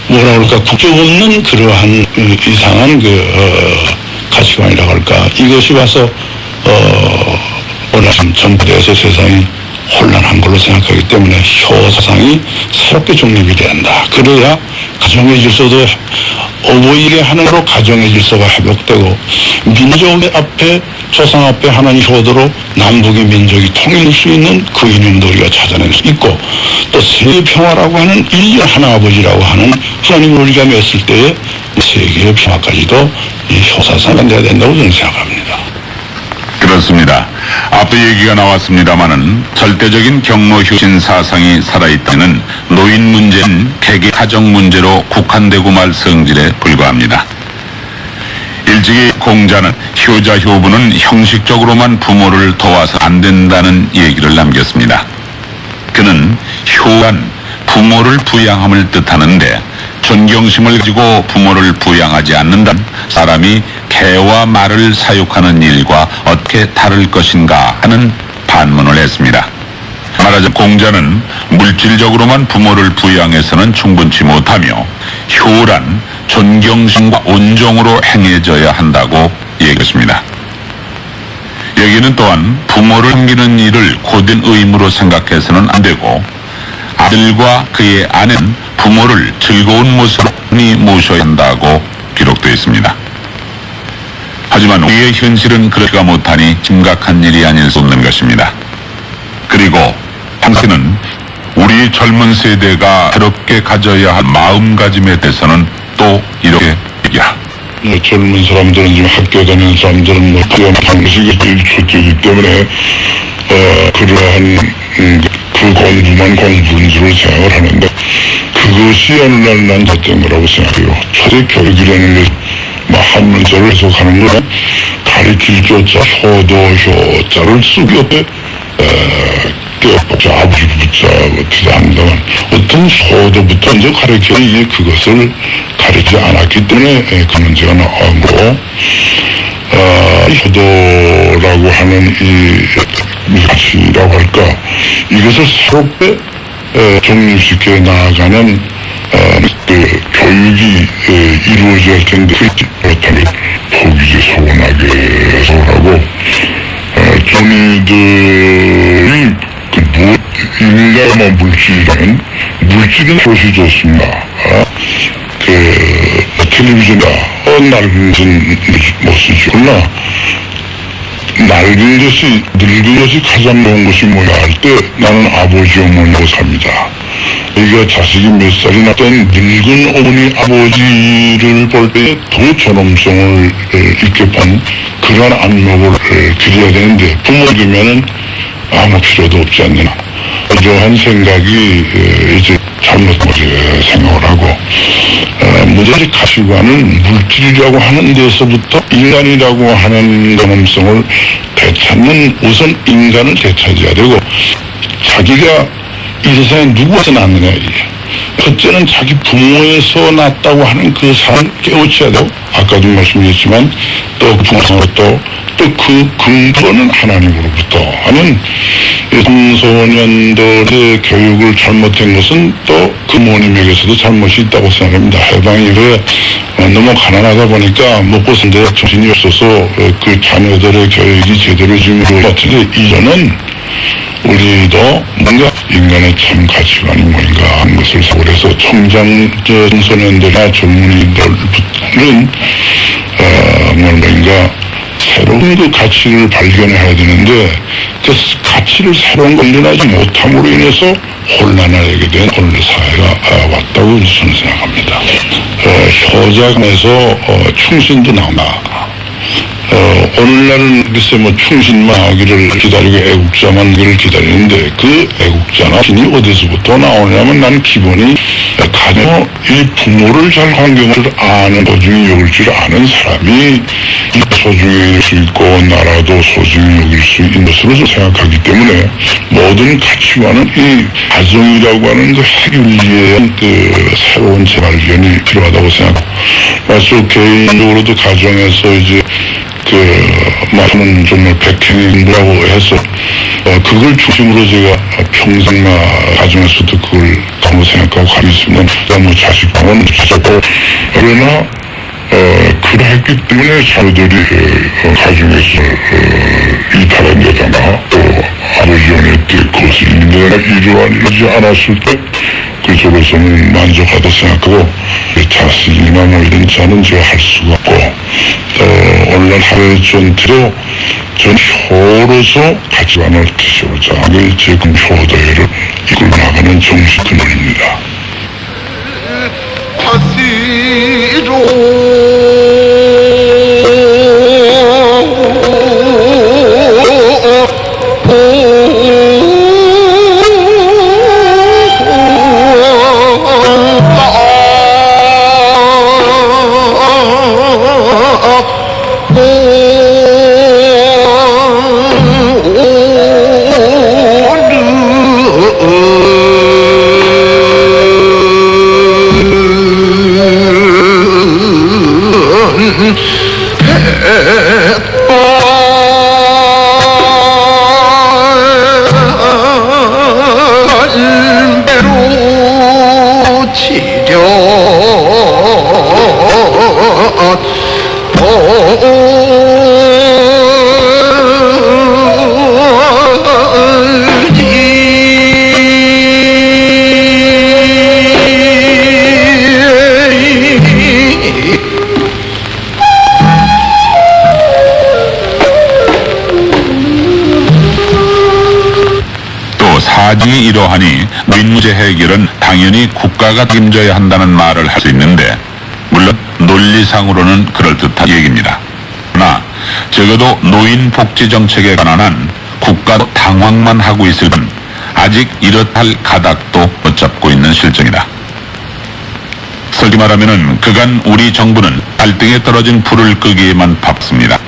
[SPEAKER 8] 뭐라 그럴까, 국적 없는 그러한 이상한 가치관이라고 할까, 이것이 와서 오늘 전부대에서 세상이 혼란한 걸로 생각하기 때문에 효 사상이 새롭게 정립이 된다. 그래야 가정의 질서도, 어버이에게 하는 거로 가정의 질서가 회복되고, 민족 앞에, 조상 앞에 하나님 효도로 남북의 민족이 통일될 수 있는 그 이념도 우리가 찾아낼 수 있고, 또 세계 평화라고 하는 일년 하나 아버지라고 하는 하나님을 우리가 맺을 때에 세계의 평화까지도 이 효사상이 돼야 된다고 저는 생각합니다.
[SPEAKER 7] 그렇습니다. 앞서 얘기가 나왔습니다마는 절대적인 경로효신 사상이 살아있다는 노인 문제는 개개 가정 문제로 국한되고 말 성질에 불과합니다. 일찍이 공자는 효자 효부는 형식적으로만 부모를 도와서 안 된다는 얘기를 남겼습니다. 그는 효란 부모를 부양함을 뜻하는데, 존경심을 가지고 부모를 부양하지 않는다면 사람이 개와 말을 사육하는 일과 어떻게 다를 것인가 하는 반문을 했습니다. 말하자면 공자는 물질적으로만 부모를 부양해서는 충분치 못하며, 효란 존경심과 온정으로 행해져야 한다고 얘기했습니다. 여기는 또한 부모를 섬기는 일을 고된 의무로 생각해서는 안 되고, 아들과 그의 아내는 부모를 즐거운 모습으로 모셔야 한다고 기록되어 있습니다. 하지만 우리의 현실은 그렇지가 못하니 심각한 일이 아닐 수 없는 것입니다. 그리고 당신은 우리 젊은 세대가 새롭게 가져야 할 마음가짐에 대해서는 또 이렇게 얘기합니다.
[SPEAKER 8] 젊은 사람들은, 지금 학교 다니는 사람들은 뭐 그런 방식이 첫째이기 때문에 그러한 그 공부만 공부인 줄 생각을 하는데, 그것이 어느 날 난 잘된 거라고 생각해요. 초대 교육이라는 게 한 문자를 해석하는 거는 가리킬 조자, 효도 효자를 쓰기 옆에 아버지 부자 어떻게 한다면 어떤 효도부터 이제 가르쳐, 이제 그것을 가르치지 않았기 때문에 그 문제가 나온 거고, 효도라고 하는 이 가치라고 할까, 이것을 새롭게 정립시켜 나아가는 그 교육이 이루어져야 할 텐데, 그렇다면 포기지 소원하게 서울하고, 저희들이 인간만 물질이라면, 물질은 그것이 좋습니다. 텔레비전이다, 낡은 모습이 그러나 낡은 것이, 늙은 것이 가장 좋은 것이 뭐냐 할 때, 나는 아버지 어머니하고 삽니다. 그러니까 자식이 몇 살이나 된 늙은 어머니 아버지를 볼 때 더 존엄성을 있게 본 그런 안목을 기려야 되는데, 부모 되면은 아무 필요도 없지 않느냐, 이러한 생각이 이제 잘못 생각을 하고, 문제의 가치관은 물질이라고 하는 데서부터 인간이라고 하는 존엄성을 되찾는, 우선 인간을 되찾아야 되고, 자기가 이 세상에 누구에서 낳느냐, 첫째는 자기 부모에서 났다고 하는 그 사람을 깨우쳐야 되고, 아까도 말씀드렸지만 또 부모로부터 또 그 근거는 하나님으로부터 하는 청소년들의 교육을 잘못한 것은 또 그 부모님에게서도 잘못이 있다고 생각합니다. 해당 이후에 너무 가난하다 보니까 먹고 사는데 정신이 없어서 그 자녀들의 교육이 제대로 지금 같은데, 이전은 우리도 뭔가 인간의 참 가치관이 뭔가 하는 것을 생각해서 청소년들이나 젊은이들은 뭔가 새로운 그 가치를 발견해야 되는데, 그 가치를 새로운 발견하지 못함으로 인해서 혼란하게 된 혼란 사회가 왔다고 저는 생각합니다. 효자간에서 충신도 나온다. 오늘날은 글쎄 충신만 하기를 기다리고 애국자만 하기를 기다리는데, 그 애국자나 신이 어디서부터 나오냐면, 나는 기본이 가정 이 부모를 잘 환경을 아는, 소중히 여길 줄 아는 사람이 소중히 여길 수 있고 나라도 소중히 여길 수 있는 것으로 생각하기 때문에, 모든 가치관은 이 가정이라고 하는 그 핵윤리의 그 새로운 재발견이 필요하다고 생각하고, 마치 개인적으로도 가정에서 이제 많은 정말 백행이라고 해서 그걸 중심으로 제가 평생 가정에서도 그걸 강로 생각하고 가고 있습니다. 자식방은 자식고, 그러나 그랬기 때문에 자녀들이 가정에서 이탈한다거나 또 아버지 연애 때 거슬린다거나 이러지 않았을 때 그쪽에서는 만족하다 생각하고, 자식이나 이런 자는 제가 할 수가 없고, 오늘날 하루 전체로 전 효로서 가치관을 드셔보자. 그게 제 효도회를 이끌어 나가는 정신 근원입니다.
[SPEAKER 7] 사정이 이러하니 민문제 해결은 당연히 국가가 책임져야 한다는 말을 할 수 있는데, 물론 논리상으로는 그럴듯한 얘기입니다. 그러나 적어도 노인 복지 정책에 관한 한 국가도 당황만 하고 있을 뿐 아직 이렇다 할 가닥도 못 잡고 있는 실정이다. 솔직히 말하면 그간 우리 정부는 발등에 떨어진 불을 끄기에만 바빴습니다.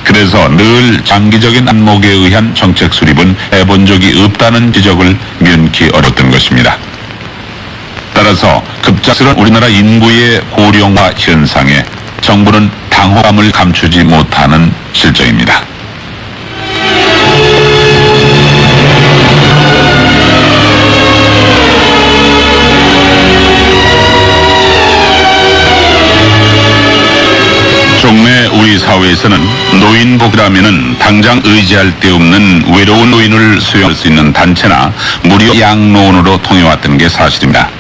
[SPEAKER 7] 그래서 늘 장기적인 안목에 의한 정책 수립은 해본 적이 없다는 지적을 면키 어렵던 것입니다. 따라서 급작스러운 우리나라 인구의 고령화 현상에 정부는 당혹감을 감추지 못하는 실정입니다. 종래 우리 사회에서는 노인복이라면은 당장 의지할 데 없는 외로운 노인을 수용할 수 있는 단체나 무료 양로원으로 통해왔던 게 사실입니다.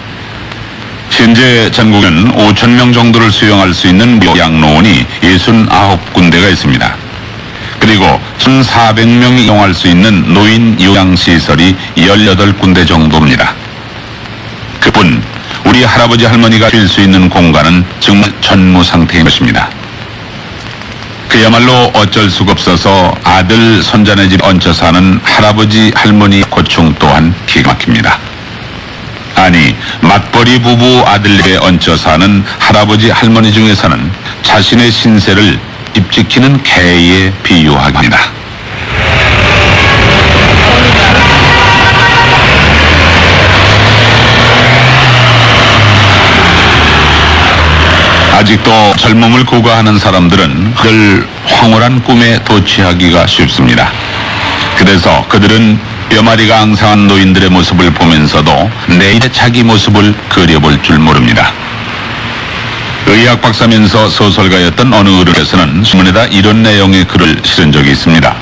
[SPEAKER 7] 현재 전국에는 5,000명 정도를 수용할 수 있는 무료 양로원이 69군데가 있습니다. 그리고 1,400명이 이용할 수 있는 노인 요양시설이 18군데 정도입니다. 그뿐 우리 할아버지 할머니가 쉴 수 있는 공간은 정말 전무 상태인 것입니다. 그야말로 어쩔 수가 없어서 아들 손자네 집 얹혀 사는 할아버지 할머니 고충 또한 기가 막힙니다. 아니, 맞벌이 부부 아들에게 얹혀 사는 할아버지 할머니 중에서는 자신의 신세를 집 지키는 개에 비유합니다. 아직도 젊음을 고가하는 사람들은 늘 황홀한 꿈에 도취하기가 쉽습니다. 그래서 그들은 뼈마리가 앙상한 노인들의 모습을 보면서도 내일의 자기 모습을 그려볼 줄 모릅니다. 의학 박사면서 소설가였던 어느 어른께서는 신문에다 이런 내용의 글을 실은 적이 있습니다.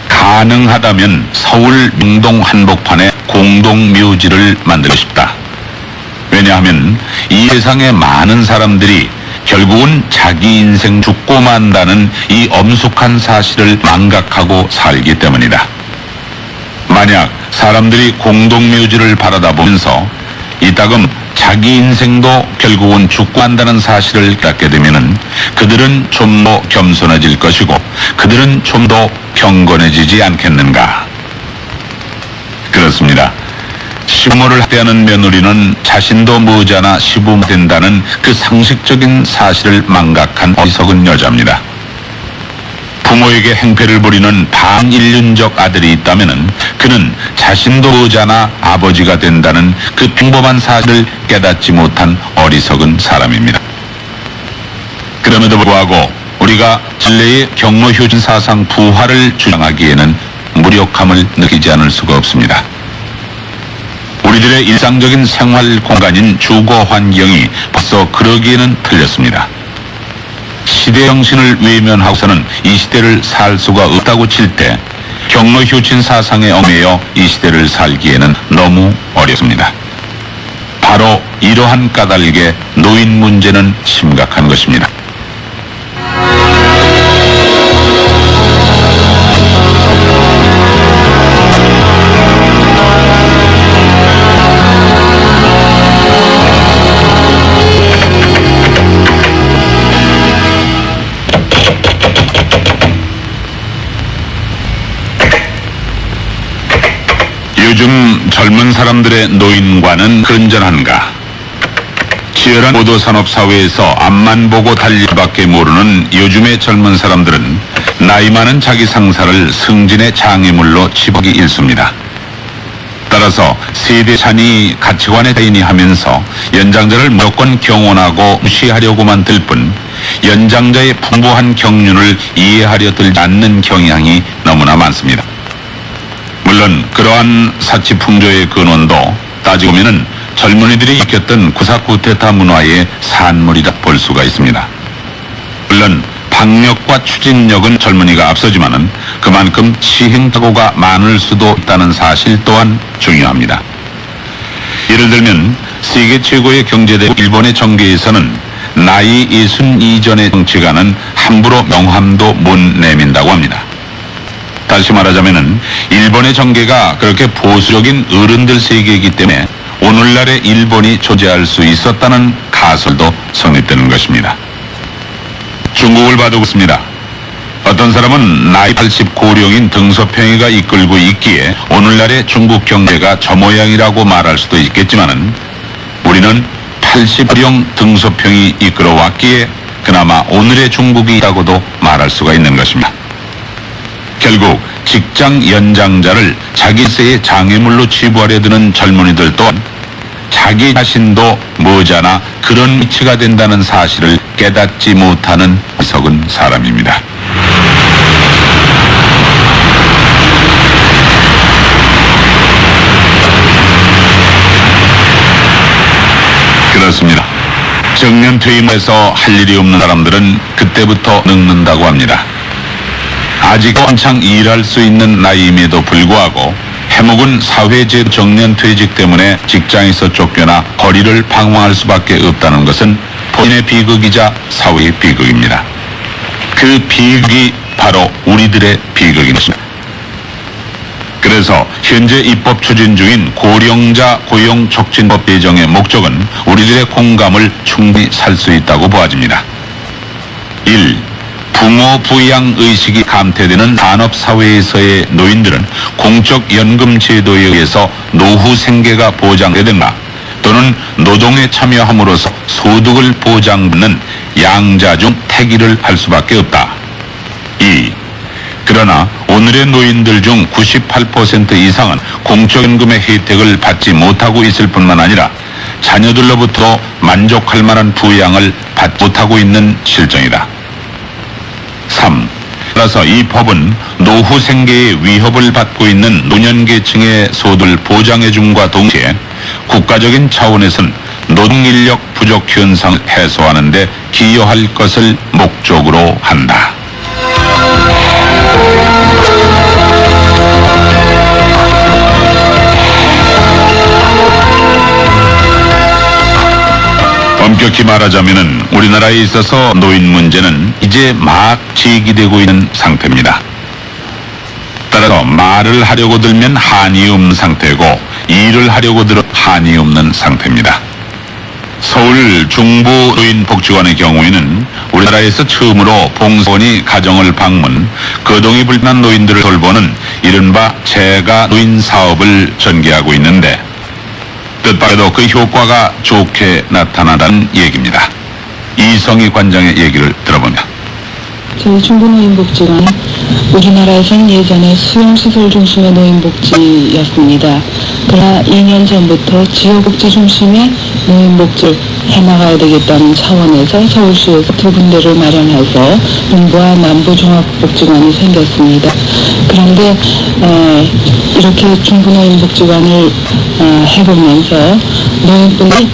[SPEAKER 7] 가능하다면 서울 명동 한복판에 공동묘지를 만들고 싶다. 왜냐하면 이 세상의 많은 사람들이 결국은 자기 인생 죽고 만다는 이 엄숙한 사실을 망각하고 살기 때문이다. 만약 사람들이 공동묘지를 바라다보면서 이따금 자기 인생도 결국은 죽고 한다는 사실을 깨닫게 되면은 그들은 좀 더 겸손해질 것이고 그들은 좀 더 경건해지지 않겠는가. 그렇습니다. 시부모를 학대하는 며느리는 자신도 머지않아 시부모 된다는 그 상식적인 사실을 망각한 어리석은 여자입니다. 부모에게 행패를 부리는 반인륜적 아들이 있다면은 그는 자신도 머지않아 아버지가 된다는 그 평범한 사실을 깨닫지 못한 어리석은 사람입니다. 그럼에도 불구하고 우리가 진례의 경로효진 사상 부활을 주장하기에는 무력함을 느끼지 않을 수가 없습니다. 우리들의 일상적인 생활 공간인 주거 환경이 벌써 그러기에는 틀렸습니다. 시대 정신을 외면하고서는 이 시대를 살 수가 없다고 칠 때 경로효친 사상에 얽매여 이 시대를 살기에는 너무 어렵습니다. 바로 이러한 까닭에 노인 문제는 심각한 것입니다. 요즘 젊은 사람들의 노인과는 건전한가? 치열한 고도산업 사회에서 앞만 보고 달릴 밖에 모르는 요즘의 젊은 사람들은 나이 많은 자기 상사를 승진의 장애물로 치부하기 일쑤입니다. 따라서 세대 차니 가치관의 차이니 하면서 연장자를 무조건 경원하고 무시하려고만 들 뿐 연장자의 풍부한 경륜을 이해하려 들지 않는 경향이 너무나 많습니다. 물론 그러한 사치풍조의 근원도 따지고 보면은 젊은이들이 익혔던 구사쿠데타 문화의 산물이라 볼 수가 있습니다. 물론 박력과 추진력은 젊은이가 앞서지만은 그만큼 시행착오가 많을 수도 있다는 사실 또한 중요합니다. 예를 들면 세계 최고의 경제대국 일본의 정계에서는 나이 60 이전의 정치가는 함부로 명함도 못 내민다고 합니다. 다시 말하자면은 일본의 정계가 그렇게 보수적인 어른들 세계이기 때문에 오늘날의 일본이 존재할 수 있었다는 가설도 성립되는 것입니다. 중국을 봐도 그렇습니다. 어떤 사람은 나이 80 고령인 등소평이가 이끌고 있기에 오늘날의 중국 경제가 저 모양이라고 말할 수도 있겠지만은 우리는 80령 등소평이 이끌어왔기에 그나마 오늘의 중국이 있다고도 말할 수가 있는 것입니다. 결국 직장 연장자를 자기 세의 장애물로 치부하려 드는 젊은이들 또한 자기 자신도 머지않아 그런 위치가 된다는 사실을 깨닫지 못하는 어리석은 사람입니다. 그렇습니다. 정년 퇴임해서 할 일이 없는 사람들은 그때부터 늙는다고 합니다. 아직 한창 일할 수 있는 나이임에도 불구하고 해묵은 사회제 정년 퇴직 때문에 직장에서 쫓겨나 거리를 방황할 수밖에 없다는 것은 본인의 비극이자 사회의 비극입니다. 그 비극이 바로 우리들의 비극입니다. 그래서 현재 입법 추진 중인 고령자 고용 촉진법 개정의 목적은 우리들의 공감을 충분히 살 수 있다고 보아집니다. 1. 부모 부양 의식이 감퇴되는 산업사회에서의 노인들은 공적연금 제도에 의해서 노후 생계가 보장되든가 또는 노동에 참여함으로써 소득을 보장받는 양자 중 택일을 할 수밖에 없다. 2. 그러나 오늘의 노인들 중 98% 이상은 공적연금의 혜택을 받지 못하고 있을 뿐만 아니라 자녀들로부터 만족할 만한 부양을 받지 못하고 있는 실정이다. 3. 따라서 이 법은 노후 생계의 위협을 받고 있는 노년계층의 소득을 보장해줌과 동시에 국가적인 차원에서는 노동인력 부족 현상을 해소하는 데 기여할 것을 목적으로 한다. 엄격히 말하자면은 우리나라에 있어서 노인 문제는 이제 막 제기되고 있는 상태입니다. 따라서 말을 하려고 들면 한이 없는 상태고 일을 하려고 들어 한이 없는 상태입니다. 서울 중부 노인복지관의 경우에는 우리나라에서 처음으로 봉사원이 가정을 방문, 거동이 불편한 노인들을 돌보는 이른바 재가 노인 사업을 전개하고 있는데 뜻밖에도 그 효과가 좋게 나타나다는 얘기입니다. 이성희 관장의 얘기를 들어보면
[SPEAKER 9] 저희 중부노인복지관 우리나라에서는 예전에 수용시설 중심의 노인복지였습니다. 그러나 2년 전부터 지역복지 중심의 노인복지를 해나가야 되겠다는 차원에서 서울시에서 2군데를 마련해서 동부와 남부 종합복지관이 생겼습니다. 그런데 이렇게 중부노인복지관을 해보면서 노인분이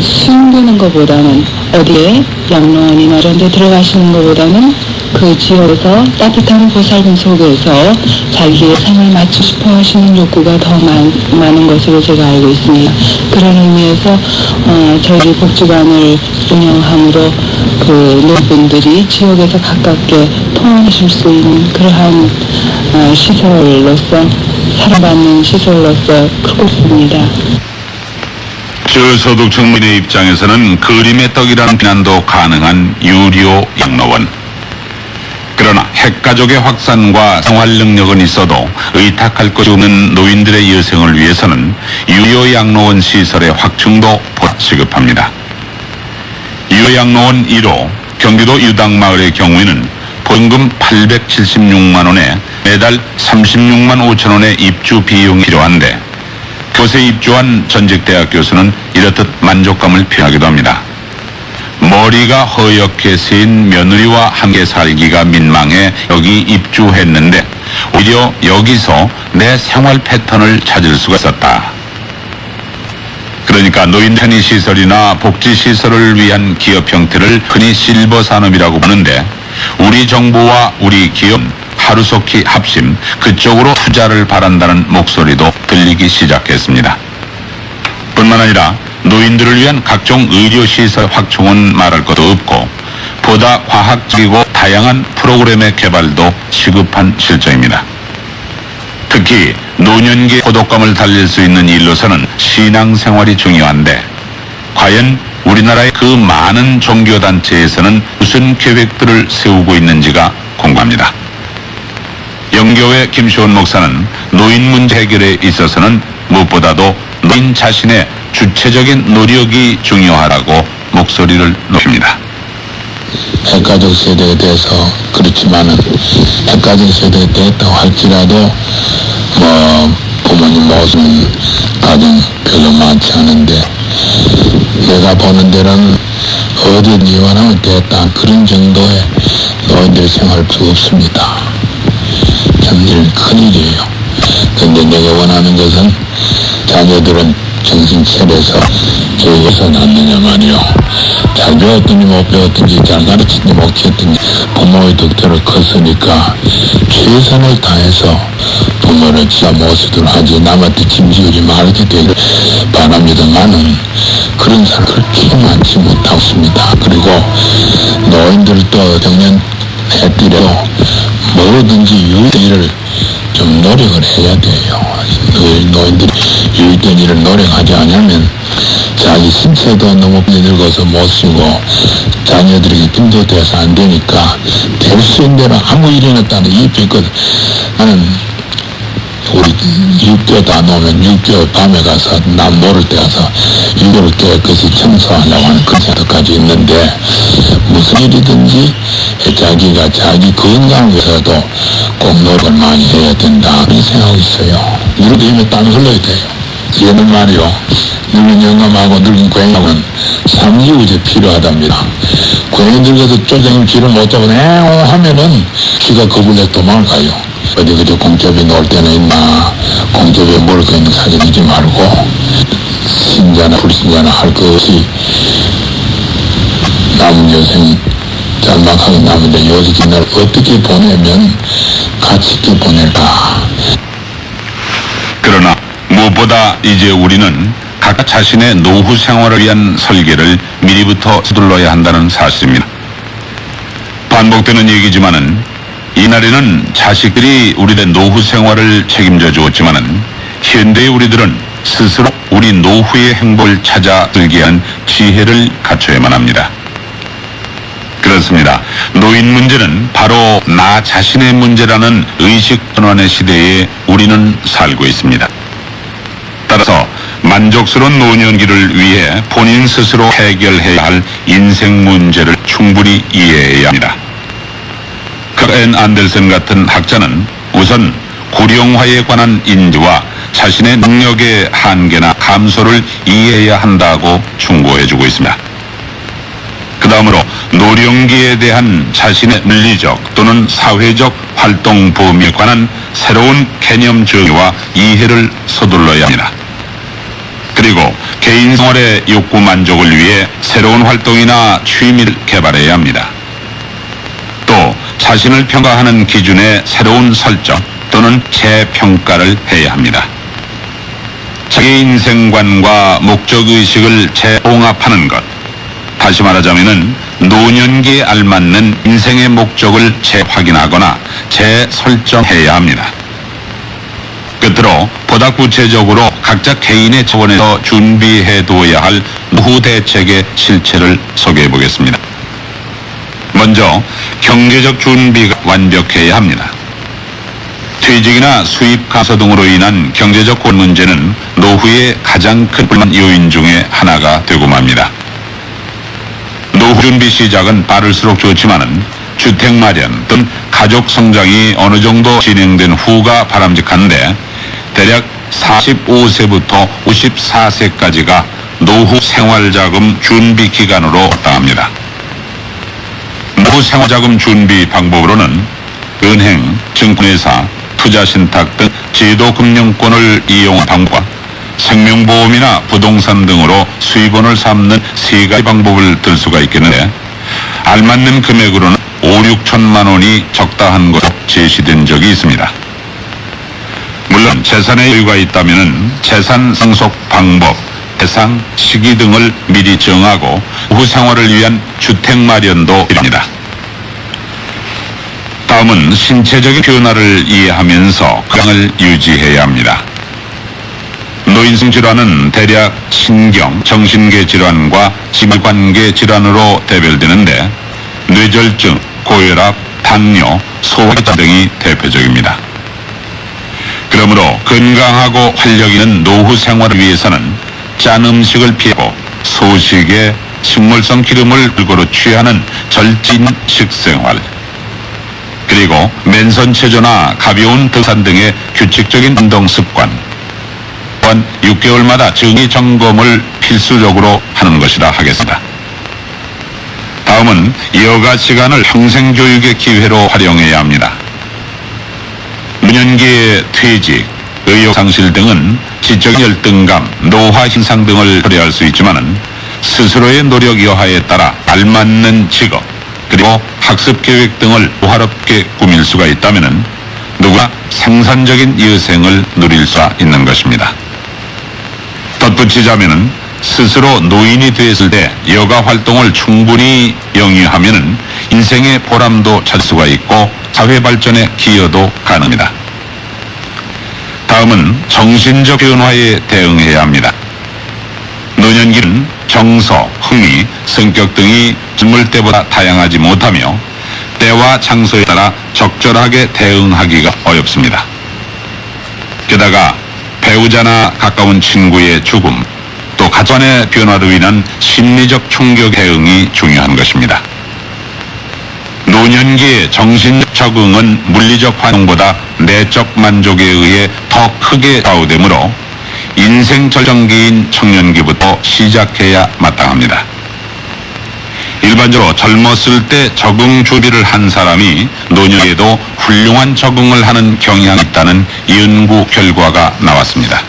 [SPEAKER 9] 수용되는 것보다는 어디에 양로원이나 이런 데 들어가시는 것보다는 그 지역에서 따뜻한 보살금 속에서 자기의 삶을 마치고 싶어 하시는 욕구가 더 많은 것으로 제가 알고 있습니다. 그런 의미에서 저희 복지관을 운영함으로 그 노인분들이 지역에서 가깝게 통원하실 수 있는 그러한 시설로서 사랑받는 시설로서 크고 있습니다.
[SPEAKER 7] 저소득층 민의 입장에서는 그림의 떡이라는 비난도 가능한 유료 양로원. 그러나 핵가족의 확산과 생활 능력은 있어도 의탁할 것이 없는 노인들의 여생을 위해서는 유료 양로원 시설의 확충도 시급합니다. 유료 양로원 1호 경기도 유당마을의 경우에는 보증금 876만 원에 매달 36만 5천 원의 입주 비용이 필요한데 그곳에 입주한 전직 대학 교수는 이렇듯 만족감을 표하기도 합니다. 머리가 허옇게 새인 며느리와 함께 살기가 민망해 여기 입주했는데 오히려 여기서 내 생활 패턴을 찾을 수가 있었다. 그러니까 노인 편의시설이나 복지시설을 위한 기업 형태를 흔히 실버 산업이라고 부르는데 우리 정부와 우리 기업 하루속히 합심 그쪽으로 투자를 바란다는 목소리도 들리기 시작했습니다. 뿐만 아니라 노인들을 위한 각종 의료시설 확충은 말할 것도 없고 보다 과학적이고 다양한 프로그램의 개발도 시급한 실정입니다. 특히 노년기 고독감을 달랠 수 있는 일로서는 신앙생활이 중요한데 과연 우리나라의 그 많은 종교단체에서는 무슨 계획들을 세우고 있는지가 궁금합니다. 영교회 김시원 목사는 노인 문제 해결에 있어서는 무엇보다도 노인 자신의 주체적인 노력이 중요하다고 목소리를 높입니다.
[SPEAKER 10] 핵가족 세대에 대해서 그렇지만은 핵가족 세대에 됐다고 할지라도 부모님 모시는 가정 별로 많지 않은데 내가 보는 데는 어디 이혼하면 됐다 그런 정도의 노인들 생활 수 없습니다. 참 큰일이에요. 근데 내가 원하는 것은 자녀들은 정신 차려서 교육에서 낳느냐 말이요. 잘 배웠든지 못 배웠든지 잘 가르친지 못 키웠든지 부모의 덕택을 컸으니까 최선을 다해서 부모를 진짜 모시도록 하지 남한테 짐지우지 말게 되길 바랍니다만은 그런 사람 그렇게 많지 못하습니다. 그리고 노인들도 정년 해띠려 뭐든지 유익된 일을 좀 노력을 해야 돼요. 노인들이 유익된 일을 노력하지 않으면 자기 신체도 너무 늙어서 못 쓰고 자녀들에게 힘도 돼서 안 되니까 될 수 있는 대로 아무 일이나 따는 입이 있거든. 나는 우리 6개월 안 오면 6개월 밤에 가서 남 모를 때 가서 이거를 깨끗이 청소하려고 하는 그런 생각까지 있는데 무슨 일이든지 자기가 자기 건강을 위해서도 꼭 노력을 많이 해야 된다 그런 생각이 있어요. 이렇게 되면 땀이 흘러야 돼요. 얘는 말이요, 늙은 영감하고 늙은 고양이하고는 삼지우제 필요하답니다. 고양이 늙어서 쪼쟁이 길을 못 잡고 에옹 하면은 기가 겁을 내 도망가요. 어디 그저 공짜비 놀 때는 있나, 공짜비에 먹을 거 있는 사정이지 말고 신자나 불신자나 할 것 없이 남은 여생 짤막하게 남은데 여기서 날 어떻게 보내면 가치 있게 보낼까.
[SPEAKER 7] 그러나 무엇보다 이제 우리는 각자 자신의 노후 생활을 위한 설계를 미리부터 서둘러야 한다는 사실입니다. 반복되는 얘기지만은 이날에는 자식들이 우리의 노후 생활을 책임져 주었지만은 현대의 우리들은 스스로 우리 노후의 행복을 찾아 들게 한 지혜를 갖춰야만 합니다. 그렇습니다. 노인 문제는 바로 나 자신의 문제라는 의식 전환의 시대에 우리는 살고 있습니다. 따라서 만족스러운 노년기를 위해 본인 스스로 해결해야 할 인생 문제를 충분히 이해해야 합니다. 앤 안델슨 같은 학자는 우선 고령화에 관한 인지와 자신의 능력의 한계나 감소를 이해해야 한다고 충고해주고 있습니다. 그 다음으로 노령기에 대한 자신의 물리적 또는 사회적 활동 범위에 관한 새로운 개념 정의와 이해를 서둘러야 합니다. 그리고 개인 생활의 욕구 만족을 위해 새로운 활동이나 취미를 개발해야 합니다. 또 자신을 평가하는 기준의 새로운 설정 또는 재평가를 해야 합니다. 자기 인생관과 목적의식을 재봉합하는 것, 다시 말하자면은 노년기에 알맞는 인생의 목적을 재확인하거나 재설정해야 합니다. 끝으로 보다 구체적으로 각자 개인의 차원에서 준비해두어야 할 노후 대책의 실체를 소개해 보겠습니다. 먼저 경제적 준비가 완벽해야 합니다. 퇴직이나 수입 감소 등으로 인한 경제적 고통 문제는 노후의 가장 큰 불만 요인 중에 하나가 되고 맙니다. 노후 준비 시작은 빠를수록 좋지만은 주택 마련 또는 가족 성장이 어느 정도 진행된 후가 바람직한데 대략 45세부터 54세까지가 노후 생활자금 준비 기간으로 합니다. 노후 생활자금 준비 방법으로는 은행, 증권회사, 투자신탁 등 제도금융권을 이용한 방법과 생명보험이나 부동산 등으로 수입원을 삼는 세 가지 방법을 들 수가 있겠는데 알맞는 금액으로는 5, 6천만 원이 적당한 것으로 제시된 적이 있습니다. 물론 재산에 여유가 있다면 재산 상속 방법, 대상, 시기 등을 미리 정하고 노후 생활을 위한 주택 마련도 필요합니다. 다음은 신체적인 변화를 이해하면서 건강을 유지해야 합니다. 노인성 질환은 대략 신경, 정신계 질환과 심혈관계 질환으로 대별되는데 뇌졸중, 고혈압, 당뇨, 소화기장 등이 대표적입니다. 그러므로 건강하고 활력 있는 노후 생활을 위해서는 짠 음식을 피하고 소식에 식물성 기름을 골고루 취하는 절제인 식생활, 그리고 맨손 체조나 가벼운 등산 등의 규칙적인 운동 습관, 또한 6개월마다 정기 점검을 필수적으로 하는 것이라 하겠습니다. 다음은 여가 시간을 평생교육의 기회로 활용해야 합니다. 노년기의 퇴직, 의욕상실 등은 지적 열등감, 노화 현상 등을 초래할 수 있지만은 스스로의 노력 여하에 따라 알맞는 직업, 그리고 학습 계획 등을 호화롭게 꾸밀 수가 있다면은 누구나 생산적인 여생을 누릴 수 있는 것입니다. 덧붙이자면은 스스로 노인이 되었을 때 여가 활동을 충분히 영위하면은 인생의 보람도 찾을 수가 있고 사회 발전에 기여도 가능합니다. 다음은 정신적 변화에 대응해야 합니다. 노년기는 정서, 흥미, 성격 등이 젊을 때보다 다양하지 못하며 때와 장소에 따라 적절하게 대응하기가 어렵습니다. 게다가 배우자나 가까운 친구의 죽음, 또 가족의 변화로 인한 심리적 충격 대응이 중요한 것입니다. 노년기의 정신적 적응은 물리적 환경보다 내적 만족에 의해 더 크게 좌우되므로 인생 절정기인 청년기부터 시작해야 마땅합니다. 일반적으로 젊었을 때 적응 준비를 한 사람이 노년에도 훌륭한 적응을 하는 경향이 있다는 연구 결과가 나왔습니다.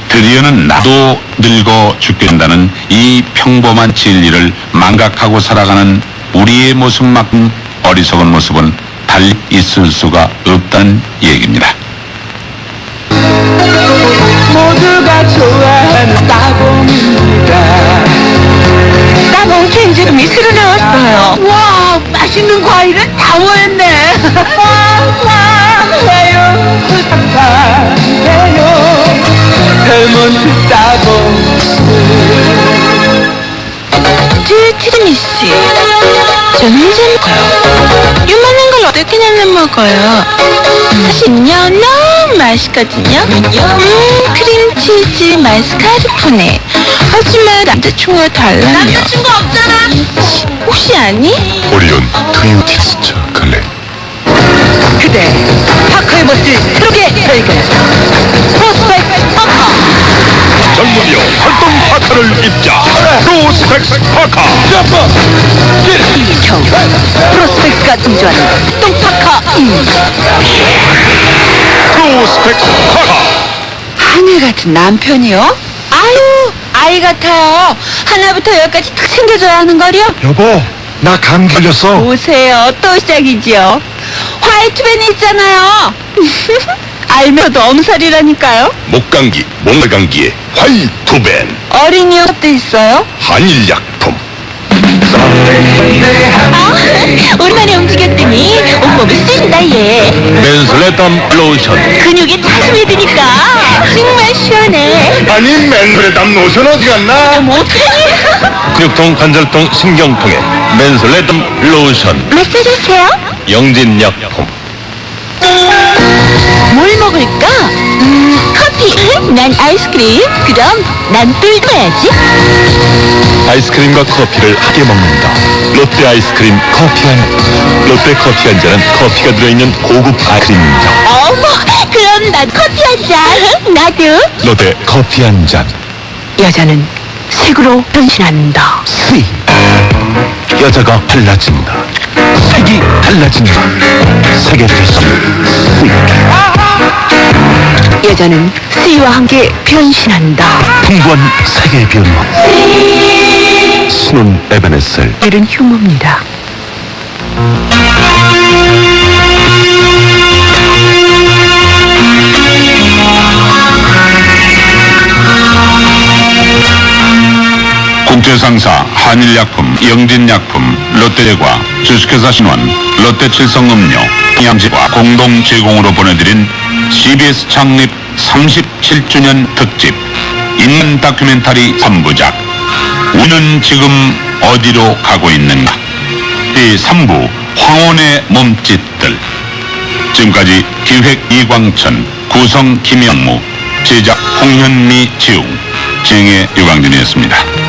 [SPEAKER 7] 드디어는 나도 늙어 죽겠다는 이 평범한 진리를 망각하고 살아가는 우리의 모습만큼 어리석은 모습은 달리 있을 수가 없다는 얘기입니다.
[SPEAKER 11] 모두가 좋아하는 따봉입니다. 따봉 캔지름이 새로 나왔어요. 와, 맛있는 과일은 다 모였네. 와와해요, 부탁해요. 벨몬트 따봉. 트리미 씨, 저는 혼자 먹어요. 요만한 걸 어떻게 나눠 먹어요? 사실은요, 너무 맛있거든요. 크림치즈 마스카르포네. 하지만 남자친구가 달라요. 남자친구 없잖아. 혹시 아니?
[SPEAKER 10] 오리온 트위오 틱스 초콜릿.
[SPEAKER 11] 그대 파커의 멋을 새롭게 발견하자. 프로스펙 파커.
[SPEAKER 4] 젊은이여 활동 파카를 입자. 프로스펙스 파카.
[SPEAKER 11] 형, 프로스펙스가 등장하는 똥파카.
[SPEAKER 4] 프로스펙스 파카.
[SPEAKER 11] 하늘 같은 남편이요? 아유, 아이 같아요. 하나부터 열까지 탁 챙겨줘야 하는 거요?
[SPEAKER 4] 여보, 나 감 걸렸어.
[SPEAKER 11] 보세요, 또 시작이지요. 화이트밴 있잖아요. 알면서도 엄살이라니까요.
[SPEAKER 4] 목감기, 목말감기에 화이트밴.
[SPEAKER 11] 어린이 옷도 있어요?
[SPEAKER 4] 한일약품.
[SPEAKER 11] 오랜만에 움직였더니 온몸이 쓰인다 얘.
[SPEAKER 4] 맨슬레담 로션.
[SPEAKER 11] 근육이 타심이 드니까 정말 시원해.
[SPEAKER 4] 아니 맨슬레담 로션 어디 갔나?
[SPEAKER 11] 뭐 어떡하니?
[SPEAKER 4] 근육통, 관절통, 신경통에 맨슬레담 로션.
[SPEAKER 11] 마사지세요?
[SPEAKER 4] 영진약품.
[SPEAKER 11] 뭘 먹을까? 커피. 난 아이스크림. 그럼 난 꿀 넣어야지.
[SPEAKER 4] 아이스크림과 커피를 함께 먹는다. 롯데 아이스크림 커피 한. 롯데 커피 한 잔은 커피가 들어있는 고급 아이스크림입니다.
[SPEAKER 11] 어머, 그럼 난 커피 한 잔. 나도.
[SPEAKER 4] 롯데 커피 한 잔.
[SPEAKER 11] 여자는 색으로 변신한다.
[SPEAKER 4] 스 여자가 달라진다. 색이 달라진다. 색의 패션.
[SPEAKER 11] 여자는 C와 함께 변신한다.
[SPEAKER 4] 풍부한 색의 변화. 신혼 에베네셀.
[SPEAKER 11] 이런 휴무입니다.
[SPEAKER 7] 국제상사 한일약품, 영진약품, 롯데제과, 주식회사 신원, 롯데칠성음료, 양지과 공동 제공으로 보내드린 CBS 창립 37주년 특집 인문 다큐멘터리 3부작 우리는 지금 어디로 가고 있는가. 제3부 황혼의 몸짓들. 지금까지 기획 이광천, 구성 김영무, 제작 홍현미, 지웅, 진행의 유광준이었습니다.